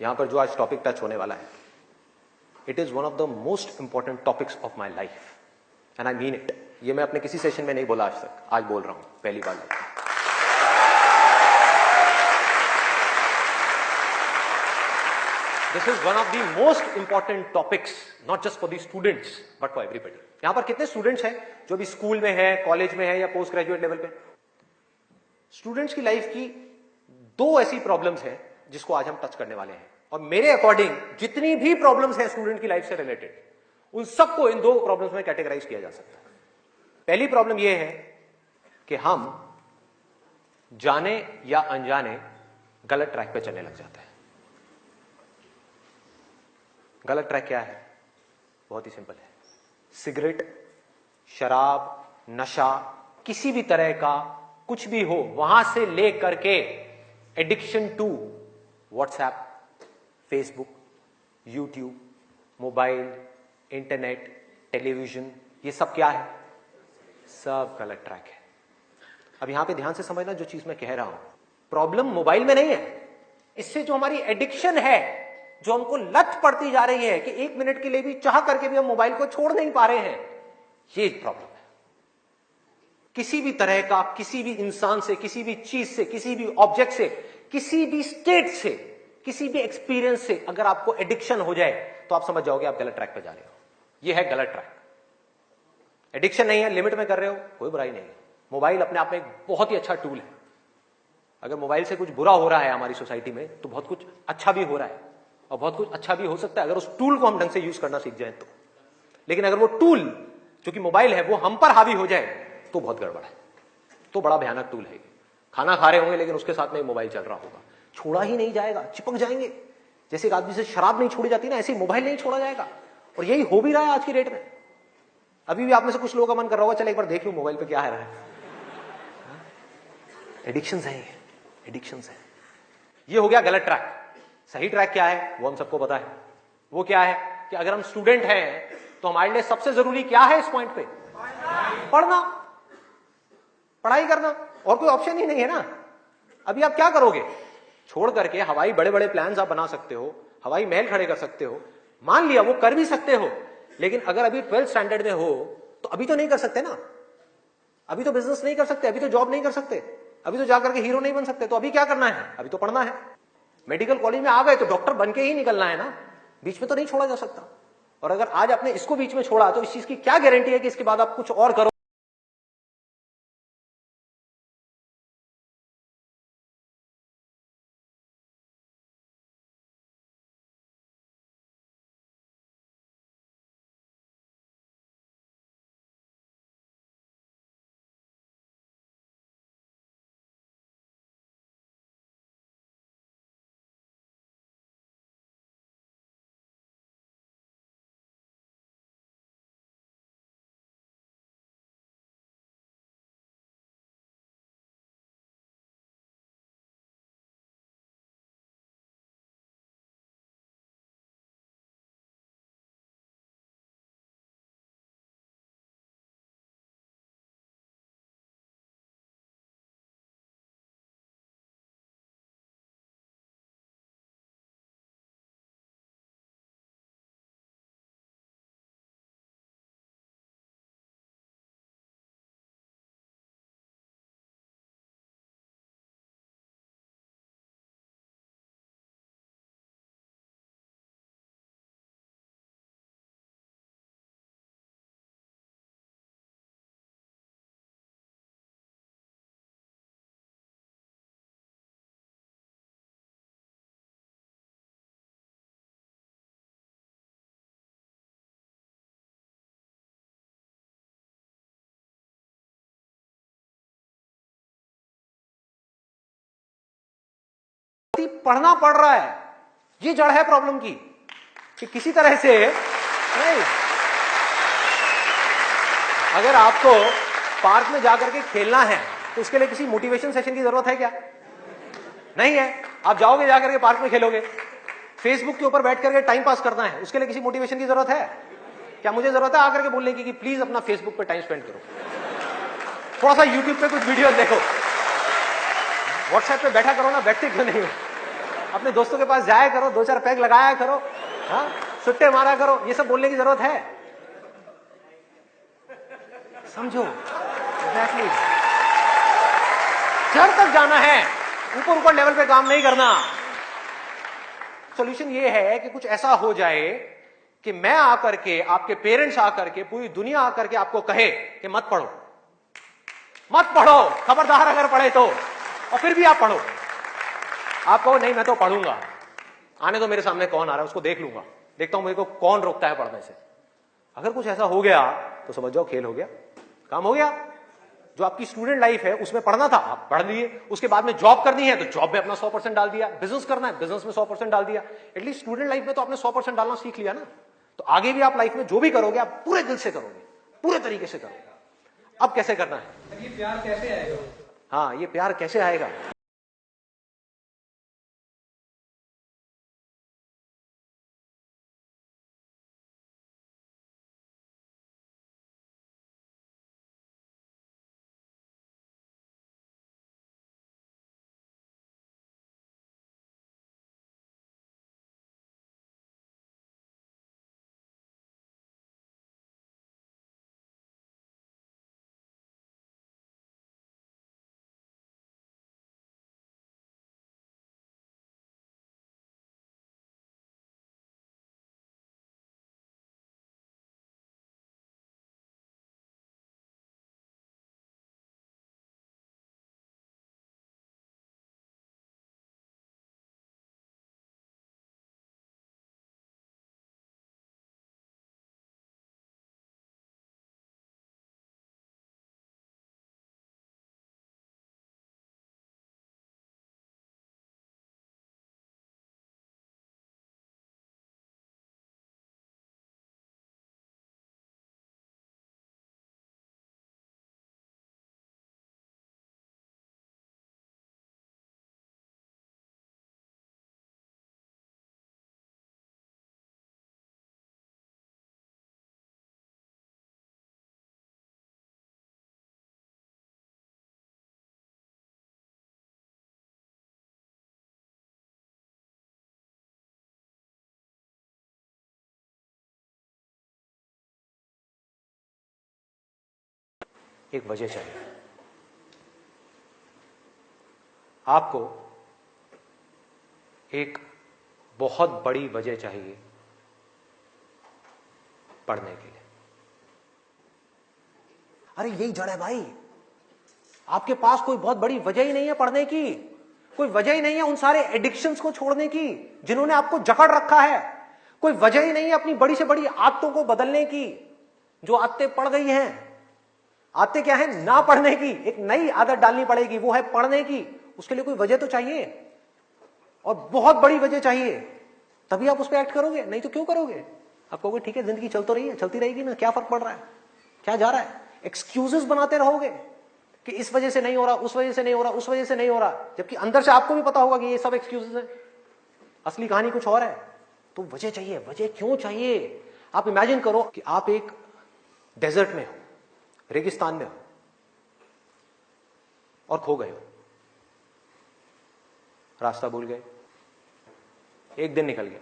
यहां पर जो आज टॉपिक टच होने वाला है, it is one of the most important topics of my life and I mean it. ये मैं अपने किसी सेशन में नहीं बोला आज तक, आज बोल रहा हूं पहली बार। This is one of the most important topics, not just for the students but for everybody. यहां पर कितने स्टूडेंट्स हैं जो भी स्कूल में है, कॉलेज में है या पोस्ट ग्रेजुएट लेवल पे? स्टूडेंट्स की लाइफ की दो ऐसी प्रॉब्लम्स हैं जिसको आज हम टच करने वाले हैं, और मेरे अकॉर्डिंग जितनी भी प्रॉब्लम्स हैं स्टूडेंट की लाइफ से रिलेटेड, उन सबको इन दो प्रॉब्लम्स में कैटेगराइज किया जा सकता है। पहली प्रॉब्लम यह है कि हम जाने या अनजाने गलत ट्रैक पे चलने लग जाते हैं। गलत ट्रैक क्या है? बहुत ही सिंपल है। सिगरेट, शराब, नशा, किसी भी तरह का कुछ भी हो, वहां से ले करके addiction to WhatsApp, Facebook, YouTube, mobile, internet, television, ये सब क्या है? सब गलत ट्रैक है। अब यहां पे ध्यान से समझना जो चीज मैं कह रहा हूं। प्रॉब्लम मोबाइल में नहीं है, इससे जो हमारी एडिक्शन है, जो हमको लत पड़ती जा रही है कि 1 मिनट के लिए भी चाह करके भी हम मोबाइल को छोड़ नहीं पा रहे हैं, ये प्रॉब्लम है। किसी भी तरह का, किसी भी इंसान से, किसी भी चीज से, किसी भी ऑब्जेक्ट से, किसी भी स्टेट से, किसी भी एक्सपीरियंस से अगर आपको एडिक्शन हो जाए तो आप समझ जाओगे आप गलत ट्रैक पर जा रहे हो। यह है गलत ट्रैक। एडिक्शन नहीं है, लिमिट में कर रहे हो, कोई बुराई नहीं है। मोबाइल अपने आप में एक बहुत ही अच्छा टूल है। अगर मोबाइल से कुछ बुरा हो रहा है हमारी सोसाइटी में, तो बहुत कुछ अच्छा भी हो रहा है, और बहुत कुछ अच्छा भी हो सकता है अगर उस टूल को हम ढंग से यूज करना सीख जाए तो। लेकिन अगर वो टूल जो कि मोबाइल है वो हम पर हावी हो जाए तो बहुत गड़बड़ है, तो बड़ा भयानक टूल है। खाना खा रहे होंगे लेकिन उसके साथ में मोबाइल चल रहा होगा, छोड़ा ही नहीं जाएगा, चिपक जाएंगे। जैसे एक आदमी से शराब नहीं छोड़ी जाती ना, ऐसे ही मोबाइल नहीं छोड़ा जाएगा। और यही हो भी रहा है आज की डेट में। अभी भी आप में से कुछ लोगों का मन कर रहा होगा, चल एक बार देख लूं मोबाइल पे क्या है रहा है। एडिक्शंस है, एडिक्शंस है। ये हो गया गलत ट्रैक। सही ट्रैक क्या है वो हम सबको पता है। वो क्या है कि अगर हम स्टूडेंट हैं तो हमारे लिए सबसे जरूरी क्या है इस पॉइंट पे? पढ़ना, पढ़ाई करना, और कोई ऑप्शन ही नहीं है ना। अभी आप क्या करोगे? छोड़ करके हवाई बड़े बड़े प्लान्स आप बना सकते हो, हवाई महल खड़े कर सकते हो, मान लिया वो कर भी सकते हो, लेकिन अगर अभी 12th स्टैंडर्ड में हो तो अभी तो नहीं कर सकते ना। अभी तो बिजनेस नहीं कर सकते, अभी तो जॉब नहीं कर सकते, अभी तो जाकर के हीरो नहीं बन सकते। तो अभी क्या करना है? अभी तो पढ़ना है। मेडिकल कॉलेज में आ गए तो डॉक्टर बन के ही निकलना है ना, बीच में तो नहीं छोड़ा जा सकता। और अगर आज आपने इसको बीच में छोड़ा तो इस चीज की क्या गारंटी है कि इसके बाद आप कुछ और करो? पढ़ना पड़ रहा है, ये जड़ है प्रॉब्लम की, कि किसी तरह से नहीं। अगर आपको पार्क में जाकर के खेलना है तो उसके लिए किसी मोटिवेशन सेशन की जरूरत है क्या? नहीं है। आप जाओगे जाकर के पार्क में खेलोगे। फेसबुक के ऊपर बैठ करके टाइम पास करना है, उसके लिए किसी मोटिवेशन की जरूरत है क्या? मुझे जरूरत है आकर के बोलने की कि प्लीज अपना फेसबुक पे टाइम स्पेंड करो, थोड़ा सा यूट्यूब पे कुछ वीडियो देखो, व्हाट्सएप पे बैठा करो ना, बैठते क्यों नहीं हो? अपने दोस्तों के पास जाया करो, 2-4 पैग लगाया करो, हाँ, सुट्टे मारा करो, ये सब बोलने की जरूरत है? समझो, एग्जैक्टली। जड़ तक जाना है, ऊपर ऊपर लेवल पे काम नहीं करना। सॉल्यूशन ये है कि कुछ ऐसा हो जाए कि मैं आकर के, आपके पेरेंट्स आकर के, पूरी दुनिया आकर के आपको कहे कि मत पढ़ो, मत पढ़ो, खबरदार अगर पढ़े तो, और फिर भी आप पढ़ो। आप कहो नहीं मैं तो पढ़ूंगा, आने तो मेरे सामने कौन आ रहा है उसको देख लूंगा, देखता हूं मेरे को कौन रोकता है पढ़ने से। अगर कुछ ऐसा हो गया तो समझ जाओ खेल हो गया, काम हो गया। जो आपकी स्टूडेंट लाइफ है उसमें पढ़ना था, आप पढ़ लिए, उसके बाद में जॉब करनी है तो जॉब में अपना 100% डाल दिया, बिजनेस करना है बिजनेस में 100% डाल दिया। एटलीस्ट स्टूडेंट लाइफ में तो आपने 100% डालना सीख लिया ना। तो आगे भी आप लाइफ में जो भी करोगे आप पूरे दिल से करोगे, पूरे तरीके से करोगे। अब कैसे करना है? ये प्यार कैसे आएगा? हाँ, ये प्यार कैसे आएगा? एक वजह चाहिए आपको, एक बहुत बड़ी वजह चाहिए पढ़ने के लिए। अरे यही जड़ है भाई, आपके पास कोई बहुत बड़ी वजह ही नहीं है पढ़ने की, कोई वजह ही नहीं है उन सारे एडिक्शंस को छोड़ने की जिन्होंने आपको जकड़ रखा है, कोई वजह ही नहीं है अपनी बड़ी से बड़ी आदतों को बदलने की जो आदतें पड़ गई हैं। आदतें क्या है? ना पढ़ने की, एक नई आदत डालनी पड़ेगी, वो है पढ़ने की। उसके लिए कोई वजह तो चाहिए, और बहुत बड़ी वजह चाहिए, तभी आप उस पर एक्ट करोगे, नहीं तो क्यों करोगे? आप कहोगे ठीक है जिंदगी चल तो रही है, चलती रहेगी ना, क्या फर्क पड़ रहा है, क्या जा रहा है? एक्सक्यूजेस बनाते रहोगे कि इस वजह से नहीं हो रहा, उस वजह से नहीं हो रहा, उस वजह से नहीं हो रहा, जबकि अंदर से आपको भी पता होगा कि ये सब एक्सक्यूजेस है, असली कहानी कुछ और है। तो वजह चाहिए। वजह क्यों चाहिए? आप इमेजिन करो कि आप एक डेजर्ट में हो, रेगिस्तान में हो, और खो गए हो, रास्ता भूल गए। एक दिन निकल गया,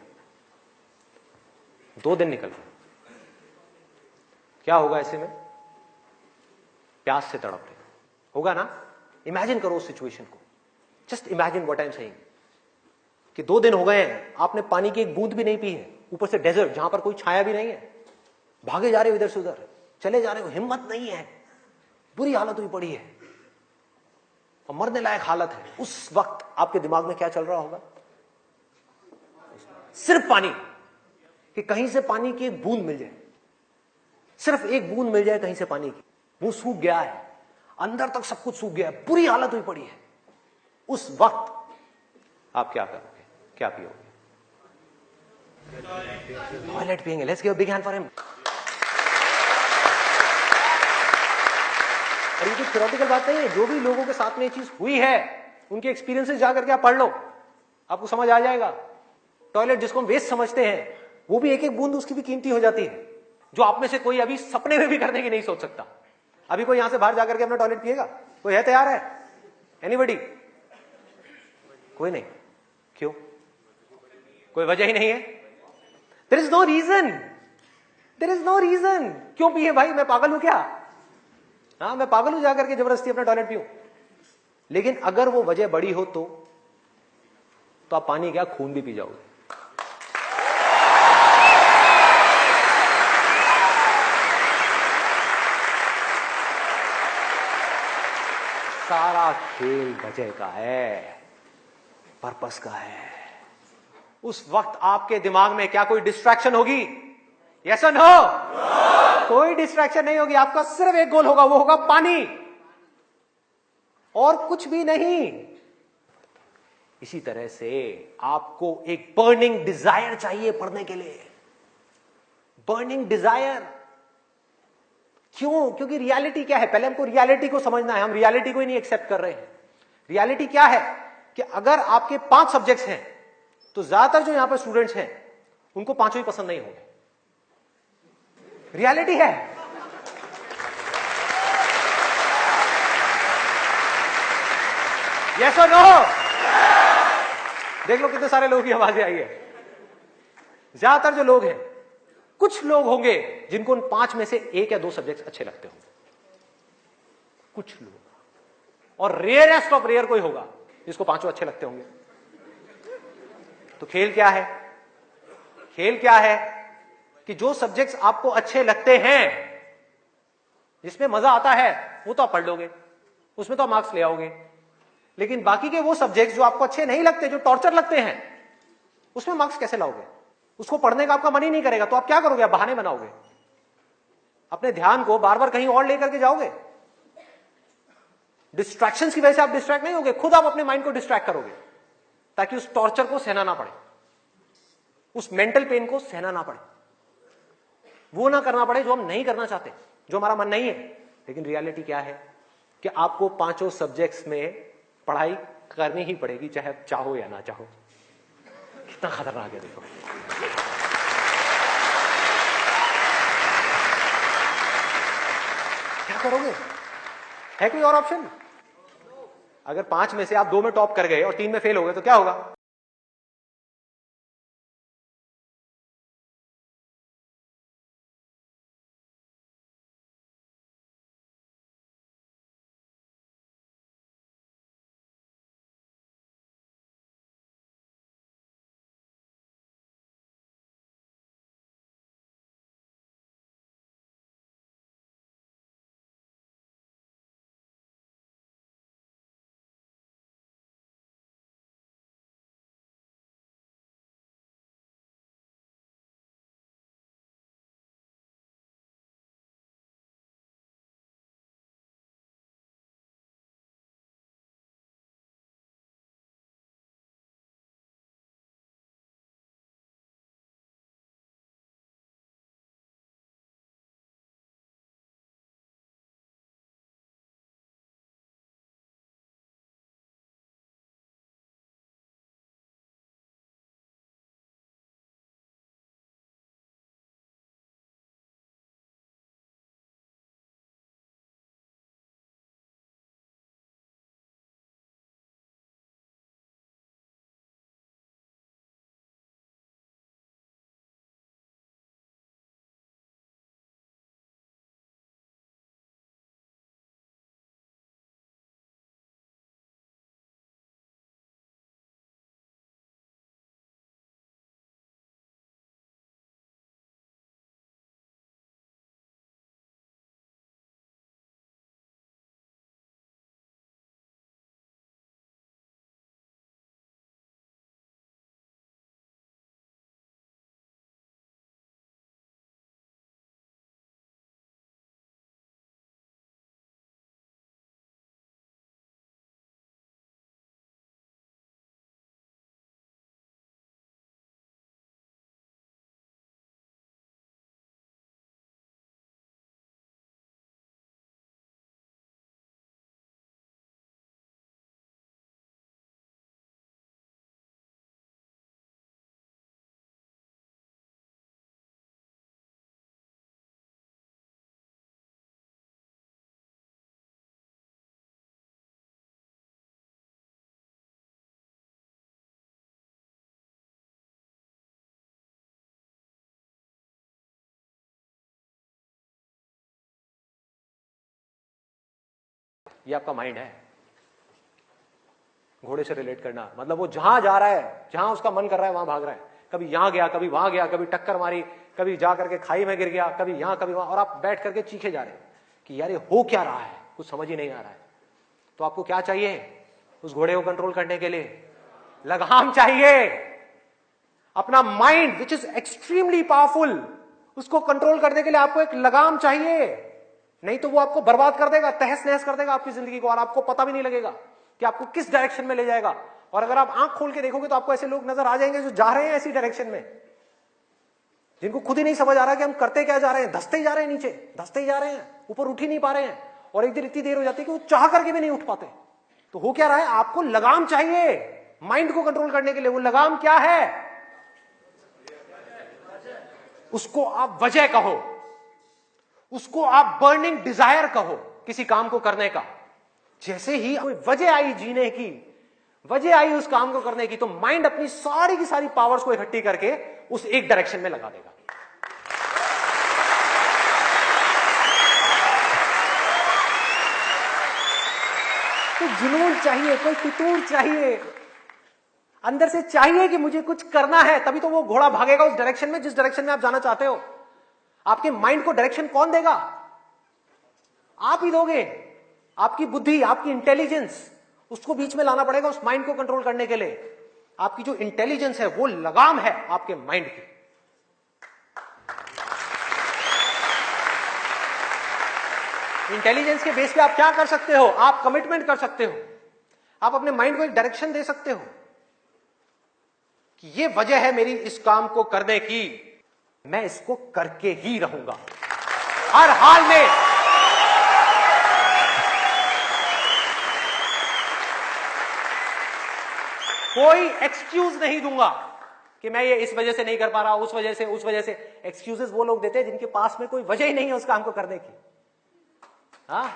2 दिन निकल गए, क्या होगा ऐसे में? प्यास से तड़प रहे होगा ना। इमेजिन करो उस सिचुएशन को, just imagine what I am saying कि 2 दिन हो गए हैं, आपने पानी की एक बूंद भी नहीं पी है, ऊपर से डेजर्ट जहां पर कोई छाया भी नहीं है, भागे जा रहे हो इधर से उधर, चले जा रहे हो, हिम्मत नहीं है, बुरी हालत हुई पड़ी है और मरने लायक हालत है। उस वक्त आपके दिमाग में क्या चल रहा होगा? सिर्फ पानी, कि कहीं से पानी की एक बूंद मिल जाए, सिर्फ एक बूंद मिल जाए कहीं से पानी की। मुंह सूख गया है, अंदर तक सब कुछ सूख गया है, बुरी हालत हुई पड़ी है। उस वक्त आप क्या करोगे? क्या पियोगे? टॉयलेट पिएंगे। Let's give a big hand for him. और ये कोई थ्योरेटिकल बात नहीं है, जो भी लोगों के साथ में ये चीज हुई है उनके एक्सपीरियंसेस जाकर के आप पढ़ लो, आपको समझ आ जाएगा। टॉयलेट जिसको हम वेस्ट समझते हैं, वो भी एक एक बूंद उसकी भी कीमती हो जाती है, जो आप में से कोई अभी सपने में भी करने की नहीं सोच सकता। अभी कोई यहां से बाहर जाकर के अपना टॉयलेट पिएगा? कोई है तैयार है? एनीबडी? कोई नहीं। क्यों? कोई वजह ही नहीं है। There is no reason, there is no reason. क्यों पिए भाई? मैं पागल हूं क्या? हाँ, मैं पागल हूं जाकर के जबरदस्ती अपना टॉयलेट पीऊं? लेकिन अगर वो वजह बड़ी हो तो आप पानी क्या, खून भी पी जाओगे। सारा खेल वजह का है, पर्पस का है। उस वक्त आपके दिमाग में क्या कोई डिस्ट्रैक्शन होगी? यस और नो? कोई डिस्ट्रैक्शन नहीं होगी। आपका सिर्फ एक गोल होगा, वो होगा पानी, और कुछ भी नहीं। इसी तरह से आपको एक बर्निंग डिजायर चाहिए पढ़ने के लिए। बर्निंग डिजायर क्यों? क्योंकि रियलिटी क्या है? पहले हमको रियलिटी को समझना है। हम रियलिटी को ही नहीं एक्सेप्ट कर रहे हैं। रियलिटी क्या है कि अगर आपके 5 सब्जेक्ट्स हैं तो ज्यादातर जो यहां पर स्टूडेंट्स हैं उनको पांचों ही पसंद नहीं होंगे। रियलिटी है। यस और नो? देख लो कितने सारे लोगों की आवाजें आई है। ज्यादातर जो लोग हैं, कुछ लोग होंगे जिनको उन 5 में से 1 या 2 सब्जेक्ट अच्छे लगते होंगे, कुछ लोग, और रेयरेस्ट ऑफ रेयर कोई होगा जिसको पांचों अच्छे लगते होंगे। तो खेल क्या है? खेल क्या है कि जो सब्जेक्ट्स आपको अच्छे लगते हैं, जिसमें मजा आता है, वो तो आप पढ़ लोगे, उसमें तो आप मार्क्स ले आओगे। लेकिन बाकी के वो सब्जेक्ट्स जो आपको अच्छे नहीं लगते, जो टॉर्चर लगते हैं, उसमें मार्क्स कैसे लाओगे? उसको पढ़ने का आपका मन ही नहीं करेगा, तो आप क्या करोगे? आप बहाने बनाओगे, अपने ध्यान को बार बार कहीं और लेकर के जाओगे। डिस्ट्रैक्शंस की वजह से आप डिस्ट्रैक्ट नहीं होगे, खुद आप अपने माइंड को डिस्ट्रैक्ट करोगे ताकि उस टॉर्चर को सहना ना पड़े, उस मेंटल पेन को सहना ना पड़े, वो ना करना पड़े जो हम नहीं करना चाहते, जो हमारा मन नहीं है। लेकिन रियलिटी क्या है कि आपको पांचों सब्जेक्ट्स में पढ़ाई करनी ही पड़ेगी, चाहे आप चाहो या ना चाहो। कितना खतरनाक है देखो। क्या करोगे? है कोई और ऑप्शन? अगर 5 में से आप 2 में टॉप कर गए और 3 में फेल हो गए तो क्या होगा? ये आपका माइंड है। घोड़े से रिलेट करना मतलब वो जहां जा रहा है, जहां उसका मन कर रहा है वहां भाग रहा है। कभी यहां गया, कभी वहां गया, कभी टक्कर मारी, कभी जा करके खाई में गिर गया, कभी यहां कभी वहां, और आप बैठ करके चीखे जा रहे हैं कि यार ये हो क्या रहा है, कुछ समझ ही नहीं आ रहा है। तो आपको क्या चाहिए उस घोड़े को कंट्रोल करने के लिए? लगाम चाहिए। अपना mind which is extremely powerful, उसको कंट्रोल करने के लिए आपको एक लगाम चाहिए। नहीं तो वो आपको बर्बाद कर देगा, तहस नहस कर देगा आपकी जिंदगी को, और आपको पता भी नहीं लगेगा कि आपको किस डायरेक्शन में ले जाएगा। और अगर आप आंख खोल के देखोगे तो आपको ऐसे लोग नजर आ जाएंगे जो जा रहे हैं ऐसी डायरेक्शन में, जिनको खुद ही नहीं समझ आ रहा कि हम करते क्या जा रहे हैं, धंसते ही जा रहे हैं, नीचे धंसते ही जा रहे हैं, ऊपर उठ ही नहीं पा रहे हैं। और एक दिन इतनी देर हो जाती है कि वो चाह करके भी नहीं उठ पाते। तो हो क्या रहा है, आपको लगाम चाहिए माइंड को कंट्रोल करने के लिए। वो लगाम क्या है? उसको आप वजह कहो, उसको आप बर्निंग डिजायर कहो किसी काम को करने का। जैसे ही कोई वजह आई जीने की, वजह आई उस काम को करने की, तो माइंड अपनी सारी की सारी पावर्स को इकट्ठी करके उस एक डायरेक्शन में लगा देगा। तो जुनून चाहिए, कोई फितूर चाहिए, अंदर से चाहिए कि मुझे कुछ करना है, तभी तो वो घोड़ा भागेगा उस डायरेक्शन में जिस डायरेक्शन में आप जाना चाहते हो। आपके माइंड को डायरेक्शन कौन देगा? आप ही दोगे। आपकी बुद्धि, आपकी इंटेलिजेंस, उसको बीच में लाना पड़ेगा उस माइंड को कंट्रोल करने के लिए। आपकी जो इंटेलिजेंस है वो लगाम है आपके माइंड की। इंटेलिजेंस के बेस पे आप क्या कर सकते हो? आप कमिटमेंट कर सकते हो, आप अपने माइंड को एक डायरेक्शन दे सकते हो कि ये वजह है मेरी इस काम को करने की, मैं इसको करके ही रहूंगा हर हाल में। कोई एक्सक्यूज नहीं दूंगा कि मैं ये इस वजह से नहीं कर पा रहा, उस वजह से, उस वजह से। एक्सक्यूजेस वो लोग देते हैं जिनके पास में कोई वजह ही नहीं है उस काम को करने की। हाँ,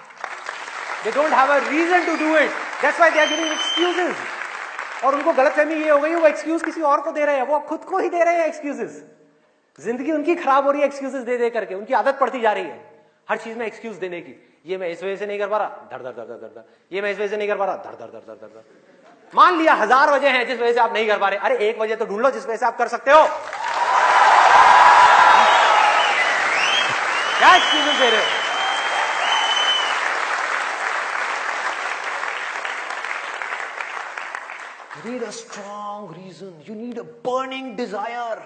they don't have a reason to do it, that's why they are giving excuses। और उनको गलतफहमी ये हो गई वो एक्सक्यूज किसी और को दे रहे हैं, वो खुद को ही दे रहे हैं एक्सक्यूजेस। जिंदगी उनकी खराब हो रही है एक्सक्यूजेस दे दे करके, उनकी आदत पड़ती जा रही है हर चीज में एक्सक्यूज देने की। ये मैं इस वजह से नहीं कर पा रहा, धड़ धड़ धड़ धड़ धड़, ये मैं इस वजह से नहीं कर पा रहा, धड़ धड़ धड़ धड़ धड़। मान लिया 1000 वजह हैं जिस वजह से आप नहीं कर पा रहे, अरे एक वजह तो ढूंढ लो जिस वजह से आप कर सकते हो। क्या एक्सक्यूजेस दे रहे हो? You need a strong reason, you need a burning desire।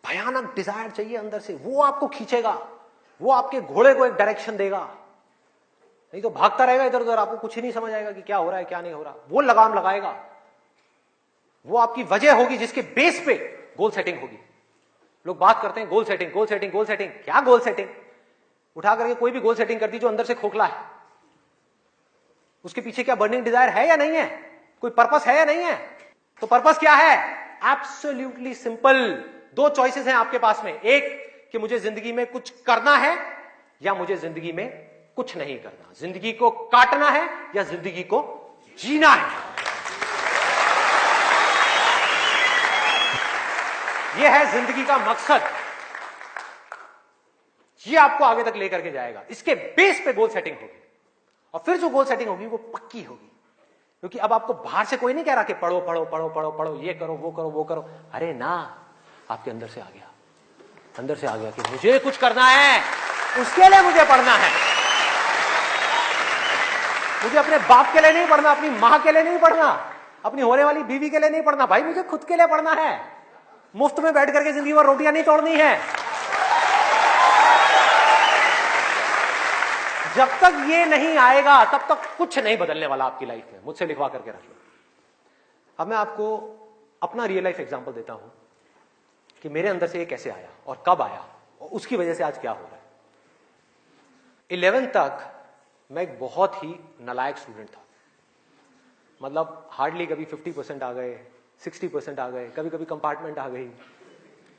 भयानक डिजायर चाहिए अंदर से, वो आपको खींचेगा, वो आपके घोड़े को एक डायरेक्शन देगा। नहीं तो भागता रहेगा इधर उधर, आपको कुछ ही नहीं समझ आएगा कि क्या हो रहा है क्या नहीं हो रहा। वो लगाम लगाएगा, वो आपकी वजह होगी जिसके बेस पे गोल सेटिंग होगी। लोग बात करते हैं goal setting, goal setting, goal setting. क्या गोल सेटिंग? उठा करके कोई भी गोल सेटिंग कर दी जो अंदर से खोखला है, उसके पीछे क्या बर्निंग डिजायर है या नहीं है, कोई पर्पस है या नहीं है? तो पर्पस क्या है? Absolutely simple. 2 चॉइसेस हैं आपके पास में, एक कि मुझे जिंदगी में कुछ करना है या मुझे जिंदगी में कुछ नहीं करना। जिंदगी को काटना है या जिंदगी को जीना है। यह है जिंदगी का मकसद। यह आपको आगे तक लेकर के जाएगा। इसके बेस पे गोल सेटिंग होगी, और फिर जो गोल सेटिंग होगी वो पक्की होगी। क्योंकि अब आपको बाहर से कोई नहीं कह रहा कि पढ़ो पढ़ो पढ़ो पढ़ो पढ़ो, ये करो वो करो वो करो। अरे ना, आपके अंदर से आ गया, अंदर से आ गया कि मुझे कुछ करना है, उसके लिए मुझे पढ़ना है। मुझे अपने बाप के लिए नहीं पढ़ना, अपनी मां के लिए नहीं पढ़ना, अपनी होने वाली बीवी के लिए नहीं पढ़ना, भाई मुझे खुद के लिए पढ़ना है। मुफ्त में बैठ करके जिंदगी भर रोटियां नहीं तोड़नी है। जब तक ये नहीं आएगा तब तक कुछ नहीं बदलने वाला आपकी लाइफ में। मुझसे लिखवा करके रख लो। अब मैं आपको अपना रियल लाइफ एग्जांपल देता हूं कि मेरे अंदर से ये कैसे आया और कब आया और उसकी वजह से आज क्या हो रहा है। 11th तक मैं एक बहुत ही नालायक स्टूडेंट था। मतलब हार्डली कभी 50% आ गए, 60% आ गए, कभी कभी कंपार्टमेंट आ गई।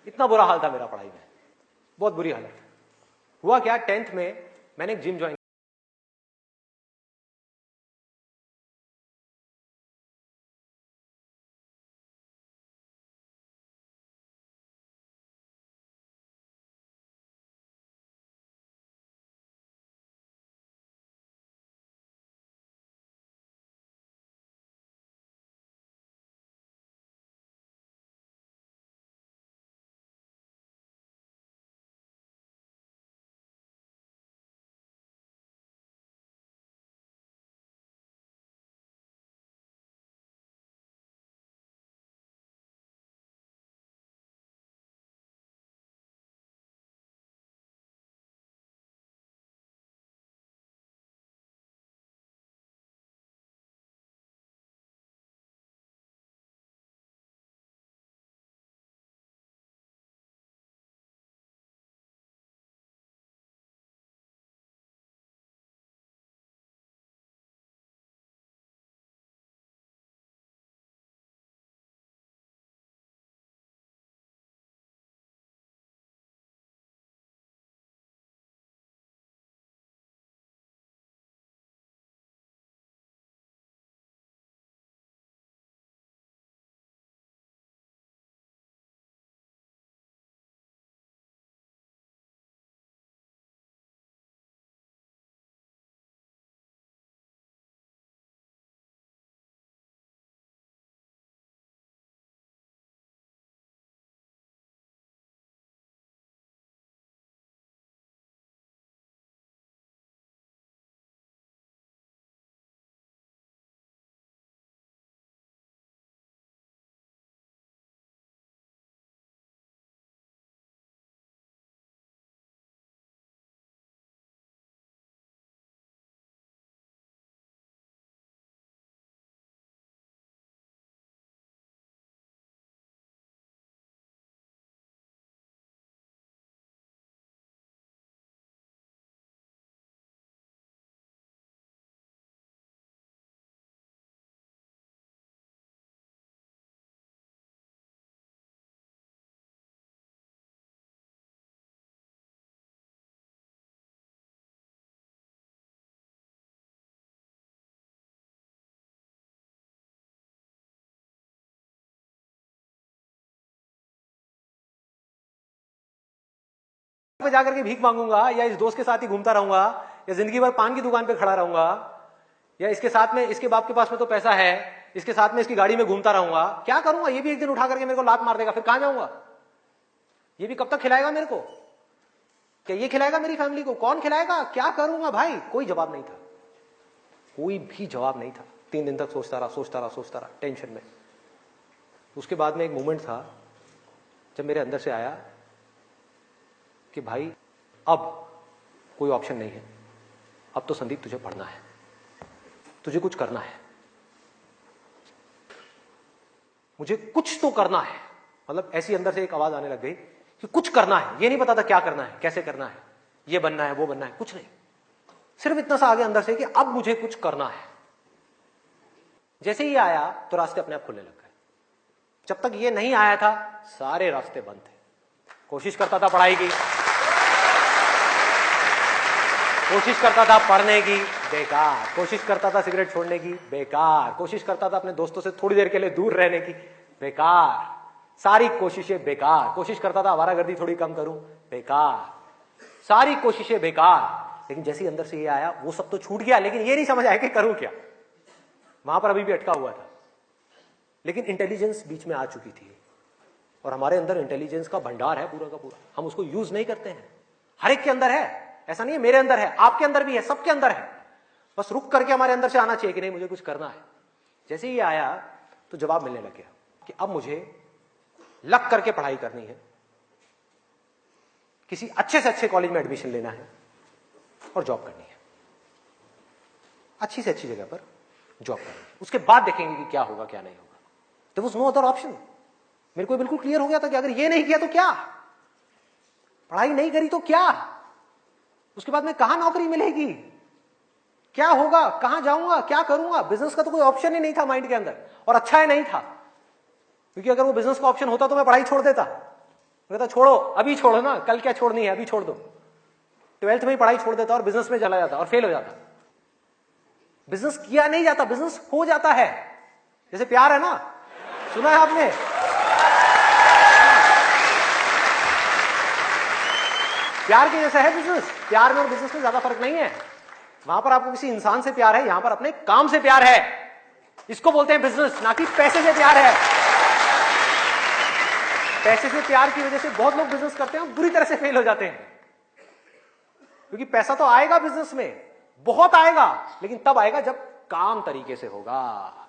इतना बुरा हाल था मेरा पढ़ाई में, बहुत बुरी हालत। हुआ क्या, 10th में मैंने एक जिम ज्वाइन पे जाकर के भीख मांगूंगा, या इस दोस्त के साथ ही घूमता रहूंगा, या जिंदगी भर पान की दुकान पे खड़ा रहूंगा, या इसके साथ में, इसके बाप के पास में तो पैसा है, इसके साथ में इसकी गाड़ी में घूमता रहूंगा, क्या करूंगा? ये भी एक दिन उठा करके मेरे को लात मार देगा, फिर कहां जाऊंगा? ये भी कब तक खिलाएगा मेरे को? क्या ये खिलाएगा मेरी फैमिली को? कौन खिलाएगा? क्या करूंगा भाई? कोई जवाब नहीं था, कोई भी जवाब नहीं था। 3 दिन तक सोचता रहा, टेंशन में। उसके बाद में एक मोमेंट था जब मेरे अंदर से आया कि भाई अब कोई ऑप्शन नहीं है, अब तो संदीप तुझे पढ़ना है, तुझे कुछ करना है, मुझे कुछ तो करना है। मतलब ऐसी अंदर से एक आवाज आने लग गई कि कुछ करना है। ये नहीं पता था क्या करना है, कैसे करना है, ये बनना है, वो बनना है, कुछ नहीं, सिर्फ इतना सा आगे अंदर से कि अब मुझे कुछ करना है। जैसे ही आया तो रास्ते अपने आप खुलने लग गए। जब तक ये नहीं आया था सारे रास्ते बंद थे। कोशिश करता था पढ़ाई की, कोशिश करता था पढ़ने की, बेकार। कोशिश करता था सिगरेट छोड़ने की, बेकार। कोशिश करता था अपने दोस्तों से थोड़ी देर के लिए दूर रहने की, बेकार। सारी कोशिशें बेकार। कोशिश करता था आवारागर्दी थोड़ी कम करूं, बेकार। सारी कोशिशें बेकार। लेकिन जैसे ही अंदर से ये आया वो सब तो छूट गया, लेकिन ये नहीं समझ आया कि करूं क्या। वहां पर अभी भी अटका हुआ था, लेकिन इंटेलिजेंस बीच में आ चुकी थी। और हमारे अंदर इंटेलिजेंस का भंडार है पूरा का पूरा, हम उसको यूज नहीं करते हैं। हर एक के अंदर है, ऐसा नहीं है मेरे अंदर है, आपके अंदर भी है, सबके अंदर है। बस रुक करके हमारे अंदर से आना चाहिए कि नहीं मुझे कुछ करना है। जैसे ही आया तो जवाब मिलने लग गया कि अब मुझे लग करके पढ़ाई करनी है, किसी अच्छे से अच्छे कॉलेज में एडमिशन लेना है और जॉब करनी है, अच्छी से अच्छी जगह पर जॉब करनी है। उसके बाद देखेंगे कि क्या होगा क्या नहीं होगा। There was no other option. मेरे को बिल्कुल क्लियर हो गया था कि अगर ये नहीं किया तो क्या, पढ़ाई नहीं करी तो क्या, उसके बाद में कहां नौकरी मिलेगी, क्या होगा, कहां जाऊंगा, क्या करूंगा। बिजनेस का तो कोई ऑप्शन ही नहीं था माइंड के अंदर, और अच्छा है नहीं था, क्योंकि अगर वो बिजनेस का ऑप्शन होता तो मैं पढ़ाई छोड़ देता। मैं कहता छोड़ो, अभी छोड़ो ना, कल क्या छोड़नी है, अभी छोड़ दो। 12th में ही पढ़ाई छोड़ देता और बिजनेस में चला जाता और फेल हो जाता। बिजनेस किया नहीं जाता, बिजनेस हो जाता है। जैसे प्यार है ना, सुना है आपने? प्यार के जैसा है बिजनेस। प्यार में और बिजनेस में ज्यादा फर्क नहीं है। वहां पर आपको किसी इंसान से प्यार है, यहां पर अपने काम से प्यार है। इसको बोलते हैं बिजनेस, ना कि पैसे से प्यार है। पैसे से प्यार की वजह से बहुत लोग बिजनेस करते हैं और बुरी तरह से फेल हो जाते हैं, क्योंकि पैसा तो आएगा बिजनेस में, बहुत आएगा, लेकिन तब आएगा जब काम तरीके से होगा,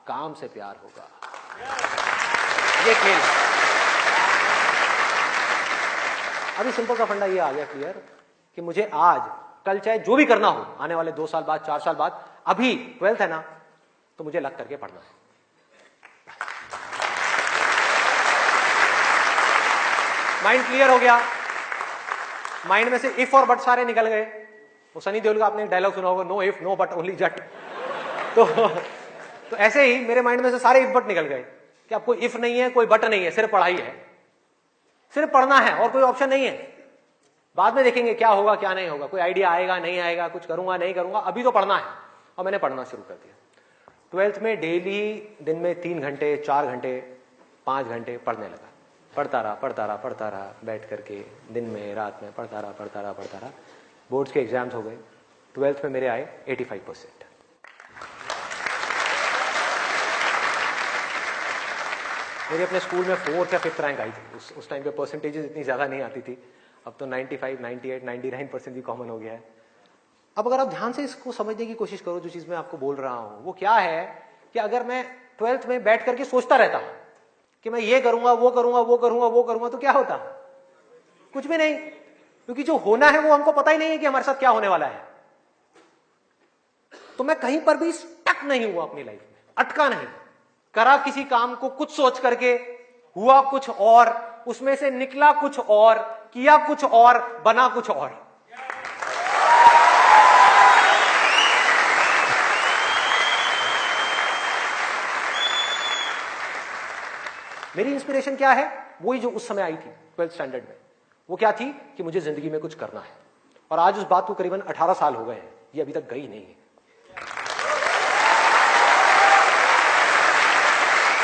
काम से प्यार होगा। ये खेल है। अभी सिंपल सा फंडा ये आ गया क्लियर कि मुझे आज कल चाहे जो भी करना हो, आने वाले 2 साल बाद, 4 साल बाद, अभी 12th है ना, तो मुझे लग करके पढ़ना है। माइंड क्लियर हो गया। माइंड में से इफ और बट सारे निकल गए। वो सनी देओल का आपने एक डायलॉग सुना होगा, no if no but only Jatt. तो ऐसे ही मेरे माइंड में से सारे इफ बट निकल गए कि अब कोई इफ नहीं है, कोई बट नहीं है, सिर्फ पढ़ाई है, सिर्फ पढ़ना है और कोई ऑप्शन नहीं है। बाद में देखेंगे क्या होगा क्या नहीं होगा, कोई आइडिया आएगा नहीं आएगा, कुछ करूंगा नहीं करूंगा, अभी तो पढ़ना है। और मैंने पढ़ना शुरू कर दिया। 12th में डेली दिन में 3 घंटे, 4 घंटे, 5 घंटे पढ़ने लगा। पढ़ता रहा बैठ करके, दिन में रात में पढ़ता रहा। बोर्ड्स के एग्जाम्स हो गए। 12th में मेरे आए 85%। मेरे अपने स्कूल में 4th या 5th रैंक आई थी। उस टाइम पे परसेंटेजेस इतनी ज्यादा नहीं आती थी। अब तो 95, 98, 99% भी कॉमन हो गया है। अब अगर आप ध्यान से इसको समझने की कोशिश करो, जो चीज मैं आपको बोल रहा हूं वो क्या है कि अगर मैं 12th में बैठ करके सोचता रहता कि मैं ये करूंगा वो करूंगा, तो क्या होता? कुछ भी नहीं, क्योंकि जो होना है वो हमको पता ही नहीं है कि हमारे साथ क्या होने वाला है। तो मैं कहीं पर भी स्टक नहीं हुआ अपनी लाइफ में, अटका नहीं। करा किसी काम को कुछ सोच करके, हुआ कुछ और, उसमें से निकला कुछ और, किया कुछ और, बना कुछ और। मेरी इंस्पिरेशन क्या है? वही जो उस समय आई थी 12th स्टैंडर्ड में। वो क्या थी कि मुझे जिंदगी में कुछ करना है। और आज उस बात को करीबन 18 साल हो गए हैं, ये अभी तक गई नहीं है,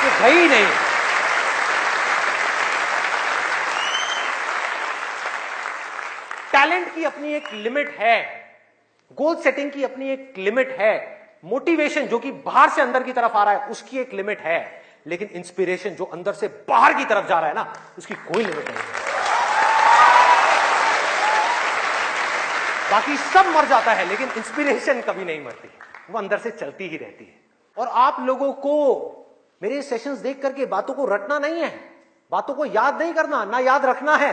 ये गई नहीं है। टैलेंट की अपनी एक लिमिट है, गोल सेटिंग की अपनी एक लिमिट है, मोटिवेशन जो कि बाहर से अंदर की तरफ आ रहा है उसकी एक लिमिट है, लेकिन इंस्पिरेशन जो अंदर से बाहर की तरफ जा रहा है ना, उसकी कोई लिमिट नहीं है। बाकी सब मर जाता है लेकिन इंस्पिरेशन कभी नहीं मरती, वो अंदर से चलती ही रहती है। और आप लोगों को मेरे सेशंस देख करके बातों को रटना नहीं है, बातों को याद नहीं करना, ना याद रखना है,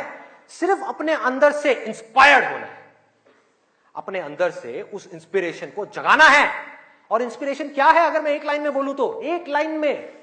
सिर्फ अपने अंदर से इंस्पायर्ड होना है, अपने अंदर से उस इंस्पिरेशन को जगाना है। और इंस्पिरेशन क्या है अगर मैं एक लाइन में बोलूं तो, एक लाइन में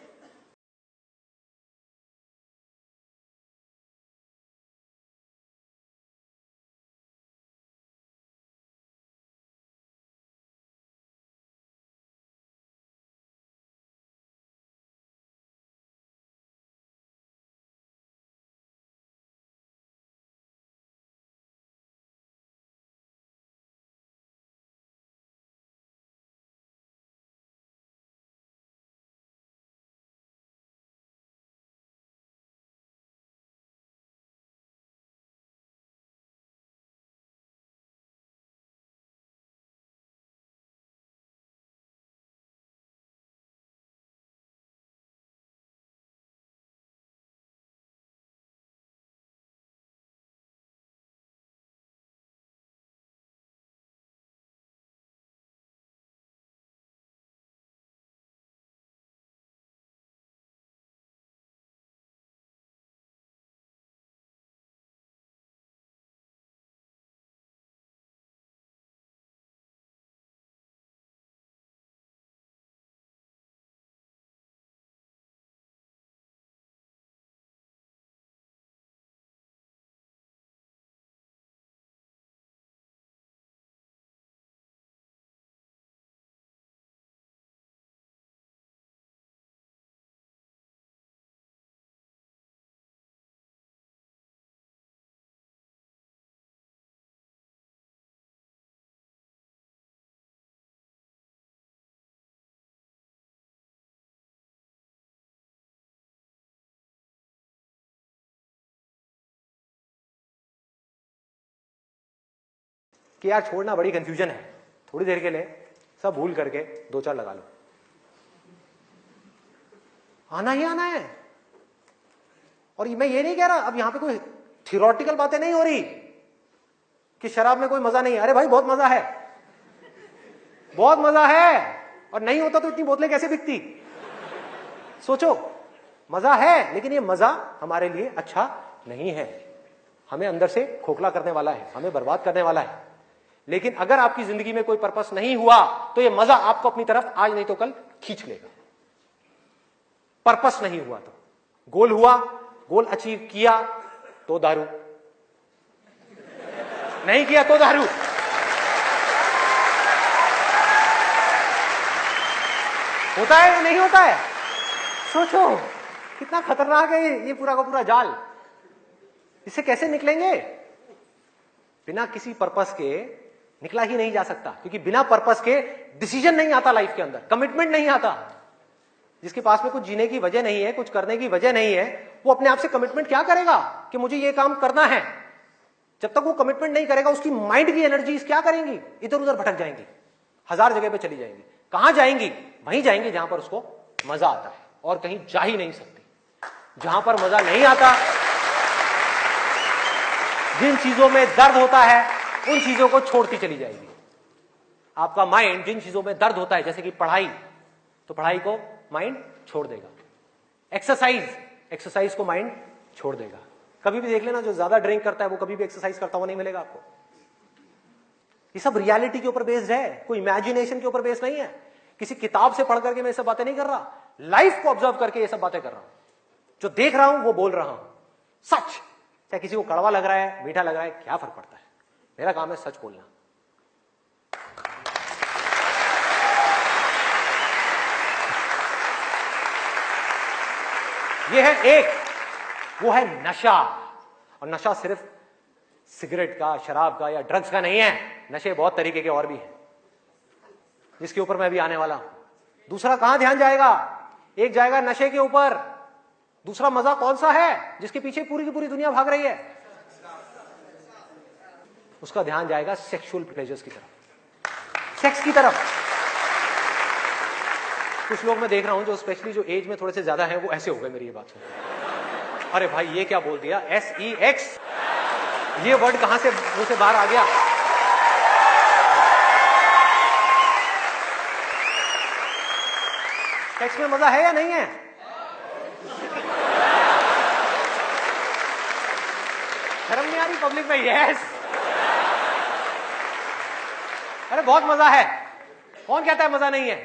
कि यार छोड़ना बड़ी कंफ्यूजन है, थोड़ी देर के लिए सब भूल करके दो चार लगा लो, आना ही आना है। और मैं ये नहीं कह रहा, अब यहां पे कोई थियोरेटिकल बातें नहीं हो रही कि शराब में कोई मजा नहीं है। अरे भाई बहुत मजा है, बहुत मजा है, और नहीं होता तो इतनी बोतलें कैसे बिकती, सोचो। मजा है लेकिन ये मजा हमारे लिए अच्छा नहीं है, हमें अंदर से खोखला करने वाला है, हमें बर्बाद करने वाला है। लेकिन अगर आपकी जिंदगी में कोई पर्पस नहीं हुआ तो ये मजा आपको अपनी तरफ आज नहीं तो कल खींच लेगा। पर्पस नहीं हुआ तो, गोल हुआ, गोल अचीव किया तो दारू, नहीं किया तो दारू। होता है या नहीं होता है, सोचो कितना खतरनाक है ये पूरा का पूरा जाल। इससे कैसे निकलेंगे? बिना किसी पर्पस के निकला ही नहीं जा सकता, क्योंकि बिना पर्पस के डिसीजन नहीं आता लाइफ के अंदर, कमिटमेंट नहीं आता। जिसके पास में कुछ जीने की वजह नहीं है, कुछ करने की वजह नहीं है, वो अपने आप से कमिटमेंट क्या करेगा कि मुझे ये काम करना है। जब तक वो कमिटमेंट नहीं करेगा उसकी माइंड की एनर्जीज क्या करेंगी, इधर उधर भटक जाएंगी, हजार जगह पे चली जाएंगी। कहां जाएंगी? वहीं जाएंगी जहां पर उसको मजा आता है, और कहीं जा ही नहीं सकती। जहां पर मजा नहीं आता, जिन चीजों में दर्द होता है उन चीजों को छोड़ती चली जाएगी। आपका माइंड जिन चीजों में दर्द होता है, जैसे कि पढ़ाई, तो पढ़ाई को माइंड छोड़ देगा। एक्सरसाइज को माइंड छोड़ देगा। कभी भी देख लेना, जो ज्यादा ड्रिंक करता है वो कभी भी एक्सरसाइज करता हुआ नहीं मिलेगा आपको। ये सब रियलिटी के ऊपर बेस्ड है, कोई इमेजिनेशन के ऊपर बेस्ड नहीं है। किसी किताब से पढ़ करके मैं ये सब बातें नहीं कर रहा, लाइफ को ऑब्जर्व करके ये सब बातें कर रहा हूं। जो देख रहा हूं वो बोल रहा हूं, सच। चाहे किसी को कड़वा लग रहा है, मीठा लग रहा है, क्या फर्क पड़ता है, मेरा काम है सच बोलना। ये है एक, वो है नशा। और नशा सिर्फ सिगरेट का, शराब का या ड्रग्स का नहीं है, नशे बहुत तरीके के और भी हैं, जिसके ऊपर मैं भी आने वाला हूं। दूसरा कहां ध्यान जाएगा? एक जाएगा नशे के ऊपर, दूसरा मजा कौन सा है जिसके पीछे पूरी की पूरी दुनिया भाग रही है? उसका ध्यान जाएगा सेक्सुअल प्लेजर्स की तरफ, सेक्स की तरफ। कुछ लोग मैं देख रहा हूं जो स्पेशली जो एज में थोड़े से ज्यादा है वो ऐसे हो गए मेरी ये बात सुन, अरे भाई ये क्या बोल दिया, SEX, ये वर्ड कहां से मुंह से बाहर आ गया। सेक्स में मजा है या नहीं है? शर्म नहीं आ रही पब्लिक में? यस, अरे बहुत मजा है। कौन कहता है मजा नहीं है?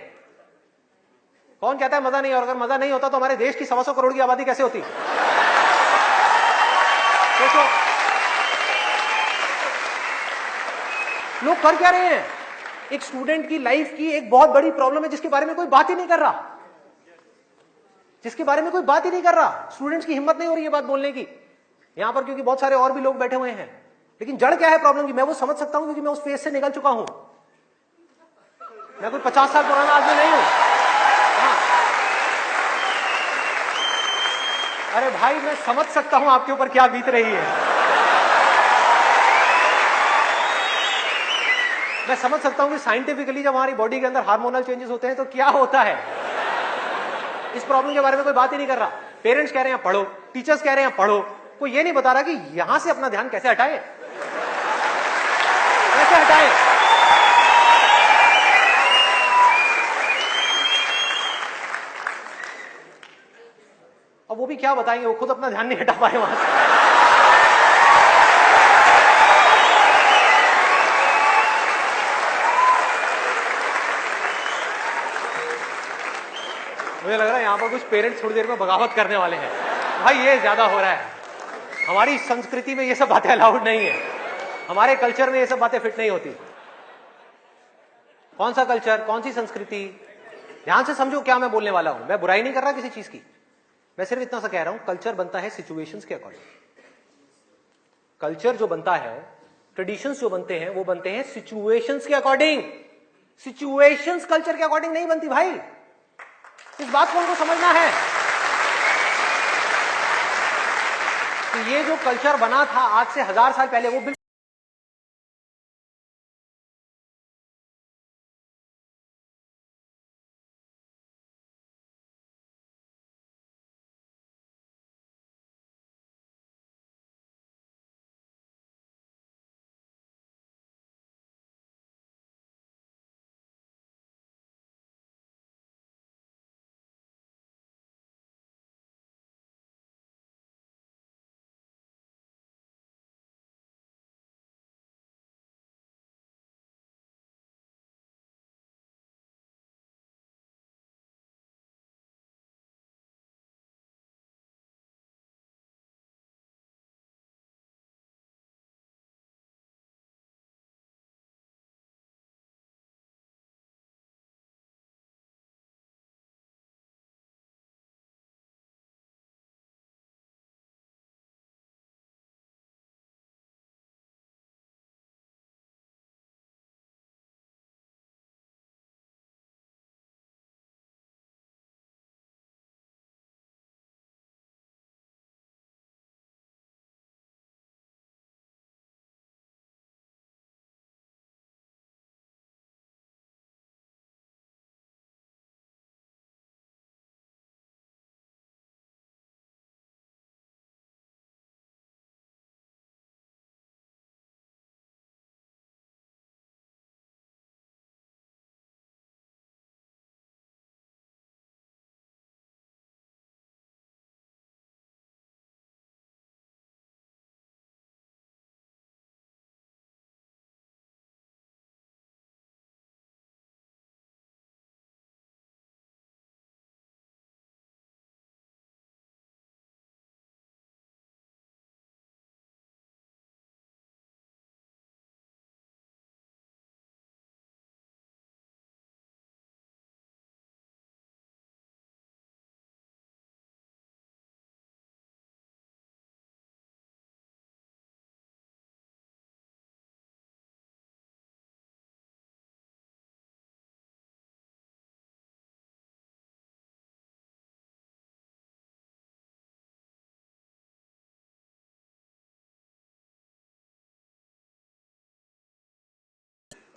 कौन कहता है मजा नहीं है? और अगर मजा नहीं होता तो हमारे देश की 125 करोड़ की आबादी कैसे होती? सोचो, लोग कर क्या रहे हैं? एक स्टूडेंट की लाइफ की एक बहुत बड़ी प्रॉब्लम है जिसके बारे में कोई बात ही नहीं कर रहा, जिसके बारे में कोई बात ही नहीं कर रहा। स्टूडेंट्स की हिम्मत नहीं हो रही है बात बोलने की यहां पर, क्योंकि बहुत सारे और भी लोग बैठे हुए हैं। लेकिन जड़ क्या है प्रॉब्लम की, मैं वो समझ सकता हूं क्योंकि मैं उस फेज से निकल चुका हूं। मैं कोई 50 साल पुराना आदमी नहीं हूं। हाँ। अरे भाई मैं समझ सकता हूं आपके ऊपर क्या बीत रही है, मैं समझ सकता हूं कि साइंटिफिकली जब हमारी बॉडी के अंदर हार्मोनल चेंजेस होते हैं तो क्या होता है। इस प्रॉब्लम के बारे में कोई बात ही नहीं कर रहा। पेरेंट्स कह रहे हैं पढ़ो, टीचर्स कह रहे हैं पढ़ो, कोई ये नहीं बता रहा कि यहां से अपना ध्यान कैसे हटाए, कैसे हटाए। अब वो भी क्या बताएंगे, वो खुद अपना ध्यान नहीं हटा पाए वहां से। मुझे लग रहा है यहां पर कुछ पेरेंट्स थोड़ी देर में बगावत करने वाले हैं। भाई ये ज्यादा हो रहा है, हमारी संस्कृति में ये सब बातें अलाउड नहीं है, हमारे कल्चर में ये सब बातें फिट नहीं होती। कौन सा कल्चर, कौन सी संस्कृति? ध्यान से समझो क्या मैं बोलने वाला हूं। मैं बुराई नहीं कर रहा किसी चीज की, मैं सिर्फ इतना सा कह रहा हूं, कल्चर बनता है सिचुएशंस के अकॉर्डिंग। कल्चर जो बनता है, ट्रेडिशंस जो बनते हैं वो बनते हैं सिचुएशंस के अकॉर्डिंग। सिचुएशंस कल्चर के अकॉर्डिंग नहीं बनती भाई, इस बात को हमको समझना है कि ये जो कल्चर बना था आज से 1000 साल पहले वो बिल्कुल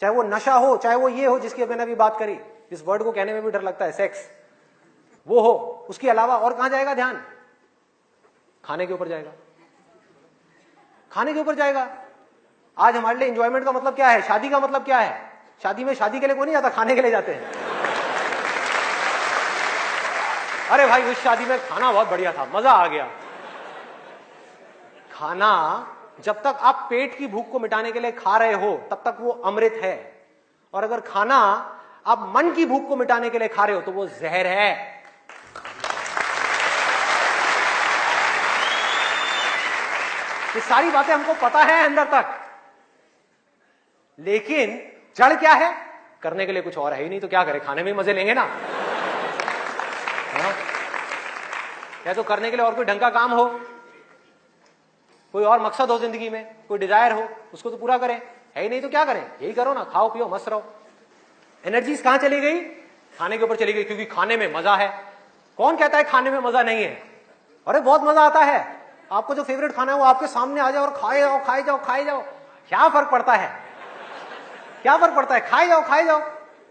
चाहे वो नशा हो, चाहे वो ये हो जिसकी मैंने अभी बात करी, इस वर्ड को कहने में भी डर लगता है, सेक्स, वो हो, उसके अलावा और कहां जाएगा ध्यान? खाने के ऊपर जाएगा, खाने के ऊपर जाएगा। आज हमारे लिए एंजॉयमेंट का मतलब क्या है? शादी का मतलब क्या है? शादी में शादी के लिए कोई नहीं जाता, खाने के लिए जाते हैं। अरे भाई उस शादी में खाना बहुत बढ़िया था, मजा आ गया। खाना जब तक आप पेट की भूख को मिटाने के लिए खा रहे हो तब तक वो अमृत है, और अगर खाना आप मन की भूख को मिटाने के लिए खा रहे हो तो वो जहर है। ये सारी बातें हमको पता है अंदर तक, लेकिन जड़ क्या है? करने के लिए कुछ और है ही नहीं, तो क्या करें? खाने में मजे लेंगे ना। या तो करने के लिए और कोई ढंग का काम हो, कोई और मकसद हो जिंदगी में, कोई डिजायर हो, उसको तो पूरा करें। है ही नहीं तो क्या करें? यही करो ना, खाओ पियो मस्त रहो। एनर्जीज कहां चली गई? खाने के ऊपर चली गई, क्योंकि खाने में मजा है। कौन कहता है खाने में मजा नहीं है? अरे बहुत मजा आता है। आपको जो फेवरेट खाना है वो आपके सामने आ जाओ और खाए जाओ, खाए जाओ, खाए जाओ। क्या फर्क पड़ता है? क्या फर्क पड़ता है? खाए जाओ, खाए जाओ।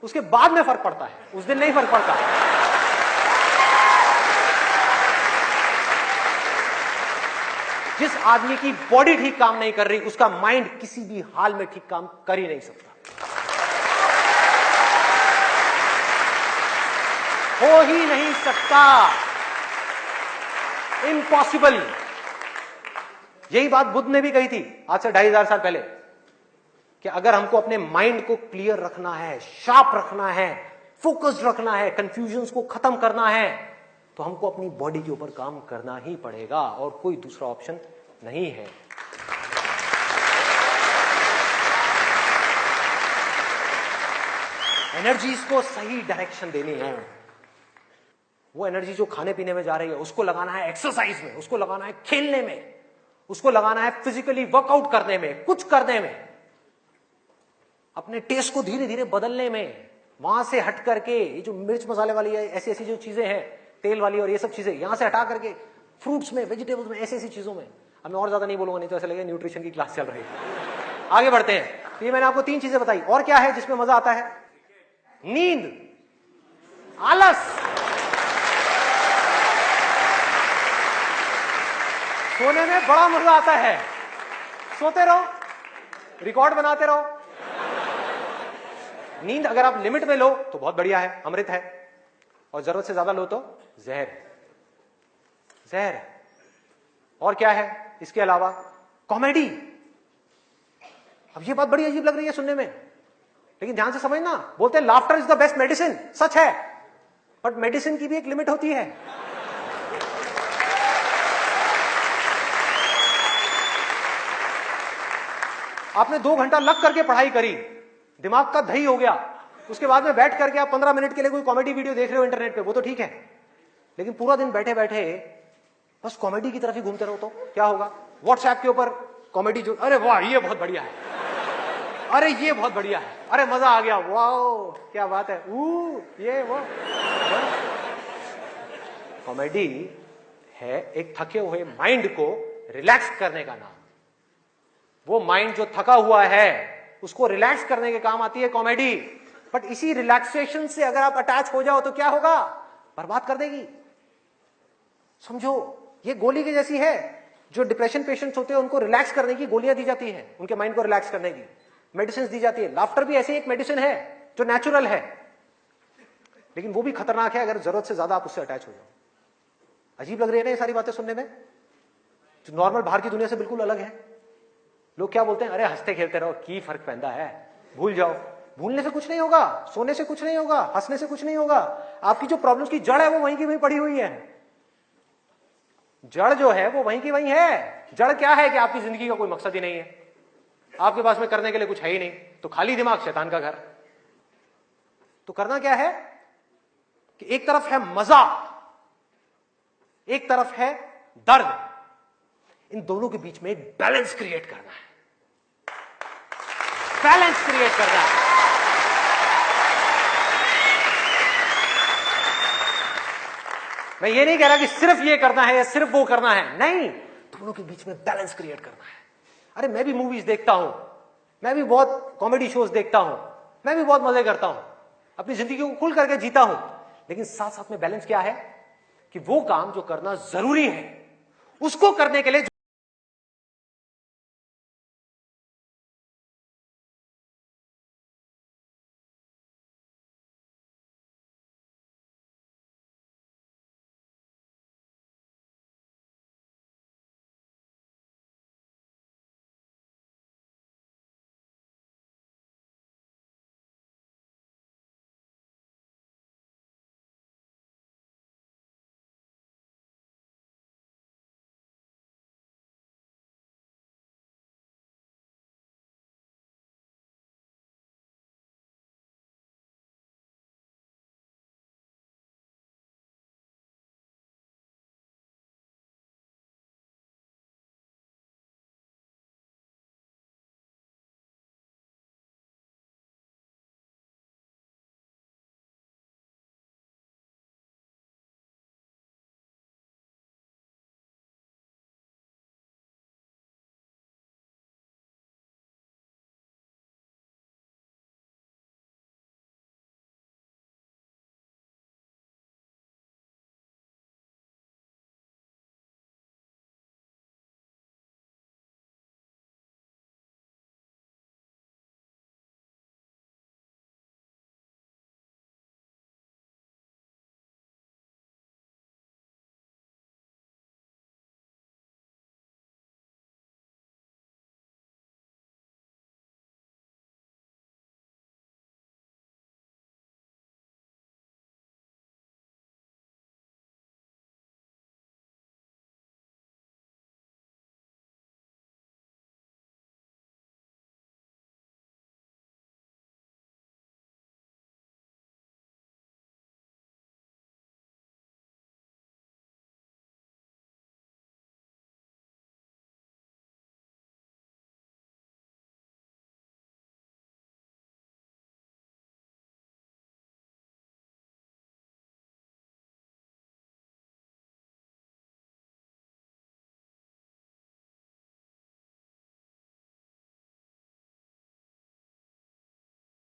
उसके बाद में फर्क पड़ता है, उस दिन नहीं फर्क पड़ता। जिस आदमी की बॉडी ठीक काम नहीं कर रही, उसका माइंड किसी भी हाल में ठीक काम कर ही नहीं सकता, हो ही नहीं सकता, इम्पॉसिबल। यही बात बुद्ध ने भी कही थी आज से 2500 साल पहले, कि अगर हमको अपने माइंड को क्लियर रखना है, शार्प रखना है, फोकस्ड रखना है, कंफ्यूजन्स को खत्म करना है, तो हमको अपनी बॉडी के ऊपर काम करना ही पड़ेगा, और कोई दूसरा ऑप्शन नहीं है। एनर्जीज को सही डायरेक्शन देनी है। वो एनर्जी जो खाने पीने में जा रही है उसको लगाना है एक्सरसाइज में, उसको लगाना है खेलने में, उसको लगाना है फिजिकली वर्कआउट करने में, कुछ करने में, अपने टेस्ट को धीरे धीरे बदलने में। वहां से हट करके ये जो मिर्च मसाले वाली है, ऐसी ऐसी जो चीजें हैं, तेल वाली और ये सब चीजें, यहां से हटा करके फ्रूट्स में, वेजिटेबल्स में, ऐसी ऐसी चीजों में। अब मैं और ज्यादा नहीं बोलूंगा, नहीं तो ऐसा लगेगा न्यूट्रिशन की क्लास चल रही है। आगे बढ़ते हैं। तो ये मैंने आपको 3 चीजें बताई। और क्या है जिसमें मजा आता है? नींद, आलस, सोने में बड़ा मजा आता है। सोते रहो, रिकॉर्ड बनाते रहो। नींद अगर आप लिमिट में लो तो बहुत बढ़िया है, अमृत है, और जरूरत से ज्यादा लो तो जहर, जहर। और क्या है इसके अलावा? कॉमेडी। अब ये बात बड़ी अजीब लग रही है सुनने में, लेकिन ध्यान से समझना। बोलते हैं laughter is the best medicine, सच है, बट मेडिसिन की भी एक लिमिट होती है। आपने 2 घंटा लग करके पढ़ाई करी, दिमाग का दही हो गया, उसके बाद में बैठ करके आप 15 मिनट के लिए कोई कॉमेडी वीडियो देख रहे हो इंटरनेट पे, वो तो ठीक है, लेकिन पूरा दिन बैठे बैठे बस कॉमेडी की तरफ ही घूमते रहो तो क्या होगा? व्हाट्सएप के ऊपर कॉमेडी जो, अरे वाह ये बहुत बढ़िया है, अरे ये बहुत बढ़िया है, अरे मजा आ गया, वाह क्या बात है, ये वो। कॉमेडी है एक थके हुए माइंड को रिलैक्स करने का नाम। वो माइंड जो थका हुआ है उसको रिलैक्स करने के काम आती है कॉमेडी। बट इसी रिलैक्सेशन से अगर आप अटैच हो जाओ तो क्या होगा? बर्बाद कर देगी। समझो ये गोली की जैसी है। जो डिप्रेशन पेशेंट्स होते हैं उनको रिलैक्स करने की गोलियां दी जाती है, उनके माइंड को रिलैक्स करने की मेडिसिन दी जाती है। लाफ्टर भी ऐसी एक मेडिसिन है जो नेचुरल है, लेकिन वो भी खतरनाक है अगर जरूरत से ज्यादा आप उससे अटैच हो जाओ। अजीब लग रही है ना ये सारी बातें सुनने में, जो नॉर्मल बाहर की दुनिया से बिल्कुल अलग है। लोग क्या बोलते हैं? अरे हंसते खेलते रहो, की फर्क पैदा है, भूल जाओ। भूलने से कुछ नहीं होगा, सोने से कुछ नहीं होगा, हंसने से कुछ नहीं होगा। आपकी जो प्रॉब्लम्स की जड़ है वो वहीं की वहीं पड़ी हुई है। जड़ जो है वो वहीं की वहीं है। जड़ क्या है कि आपकी जिंदगी का कोई मकसद ही नहीं है, आपके पास में करने के लिए कुछ है ही नहीं, तो खाली दिमाग शैतान का घर। तो करना क्या है कि एक तरफ है मजा, एक तरफ है दर्द, इन दोनों के बीच में एक बैलेंस क्रिएट करना है। बैलेंस क्रिएट करना है। मैं ये नहीं कह रहा कि सिर्फ ये करना है या सिर्फ वो करना है, नहीं, दोनों के बीच में बैलेंस क्रिएट करना है। अरे मैं भी मूवीज देखता हूं, मैं भी बहुत कॉमेडी शोज देखता हूं, मैं भी बहुत मजे करता हूं, अपनी जिंदगी को खुल करके जीता हूं, लेकिन साथ साथ में बैलेंस क्या है कि वो काम जो करना जरूरी है उसको करने के लिए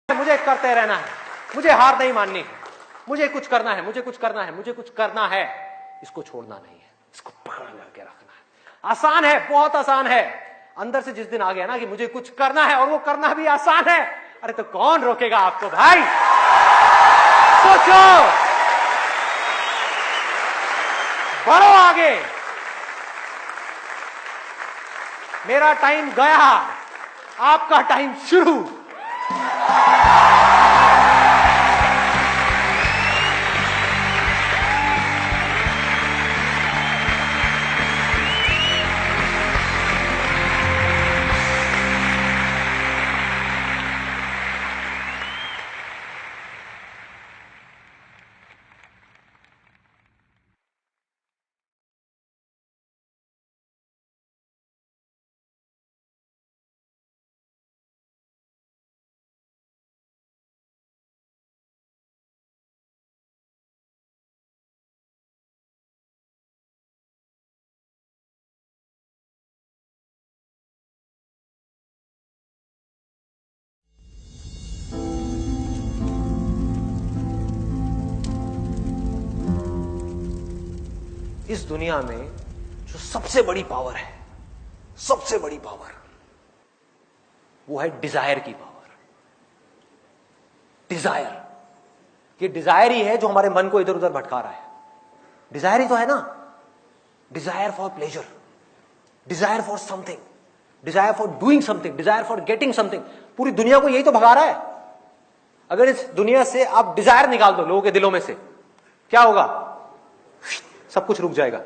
मुझे करते रहना है, मुझे हार नहीं माननी, मुझे कुछ करना है, मुझे कुछ करना है, मुझे कुछ करना है, इसको छोड़ना नहीं है, इसको पकड़ करके रखना है। आसान है, बहुत आसान है। अंदर से जिस दिन आ गया ना कि मुझे कुछ करना है और वो करना भी आसान है, अरे तो कौन रोकेगा आपको भाई? सोचो, बढ़ो आगे। मेरा टाइम गया, आपका टाइम शुरू। इस दुनिया में जो सबसे बड़ी पावर है, सबसे बड़ी पावर, वो है डिजायर की पावर। डिजायर, ये डिजायर ही है जो हमारे मन को इधर उधर भटका रहा है। डिजायर ही तो है ना, desire for pleasure, desire for something, desire for doing something, desire for getting something. पूरी दुनिया को यही तो भगा रहा है। अगर इस दुनिया से आप डिजायर निकाल दो लोगों के दिलों में से, क्या होगा? सब कुछ रुक जाएगा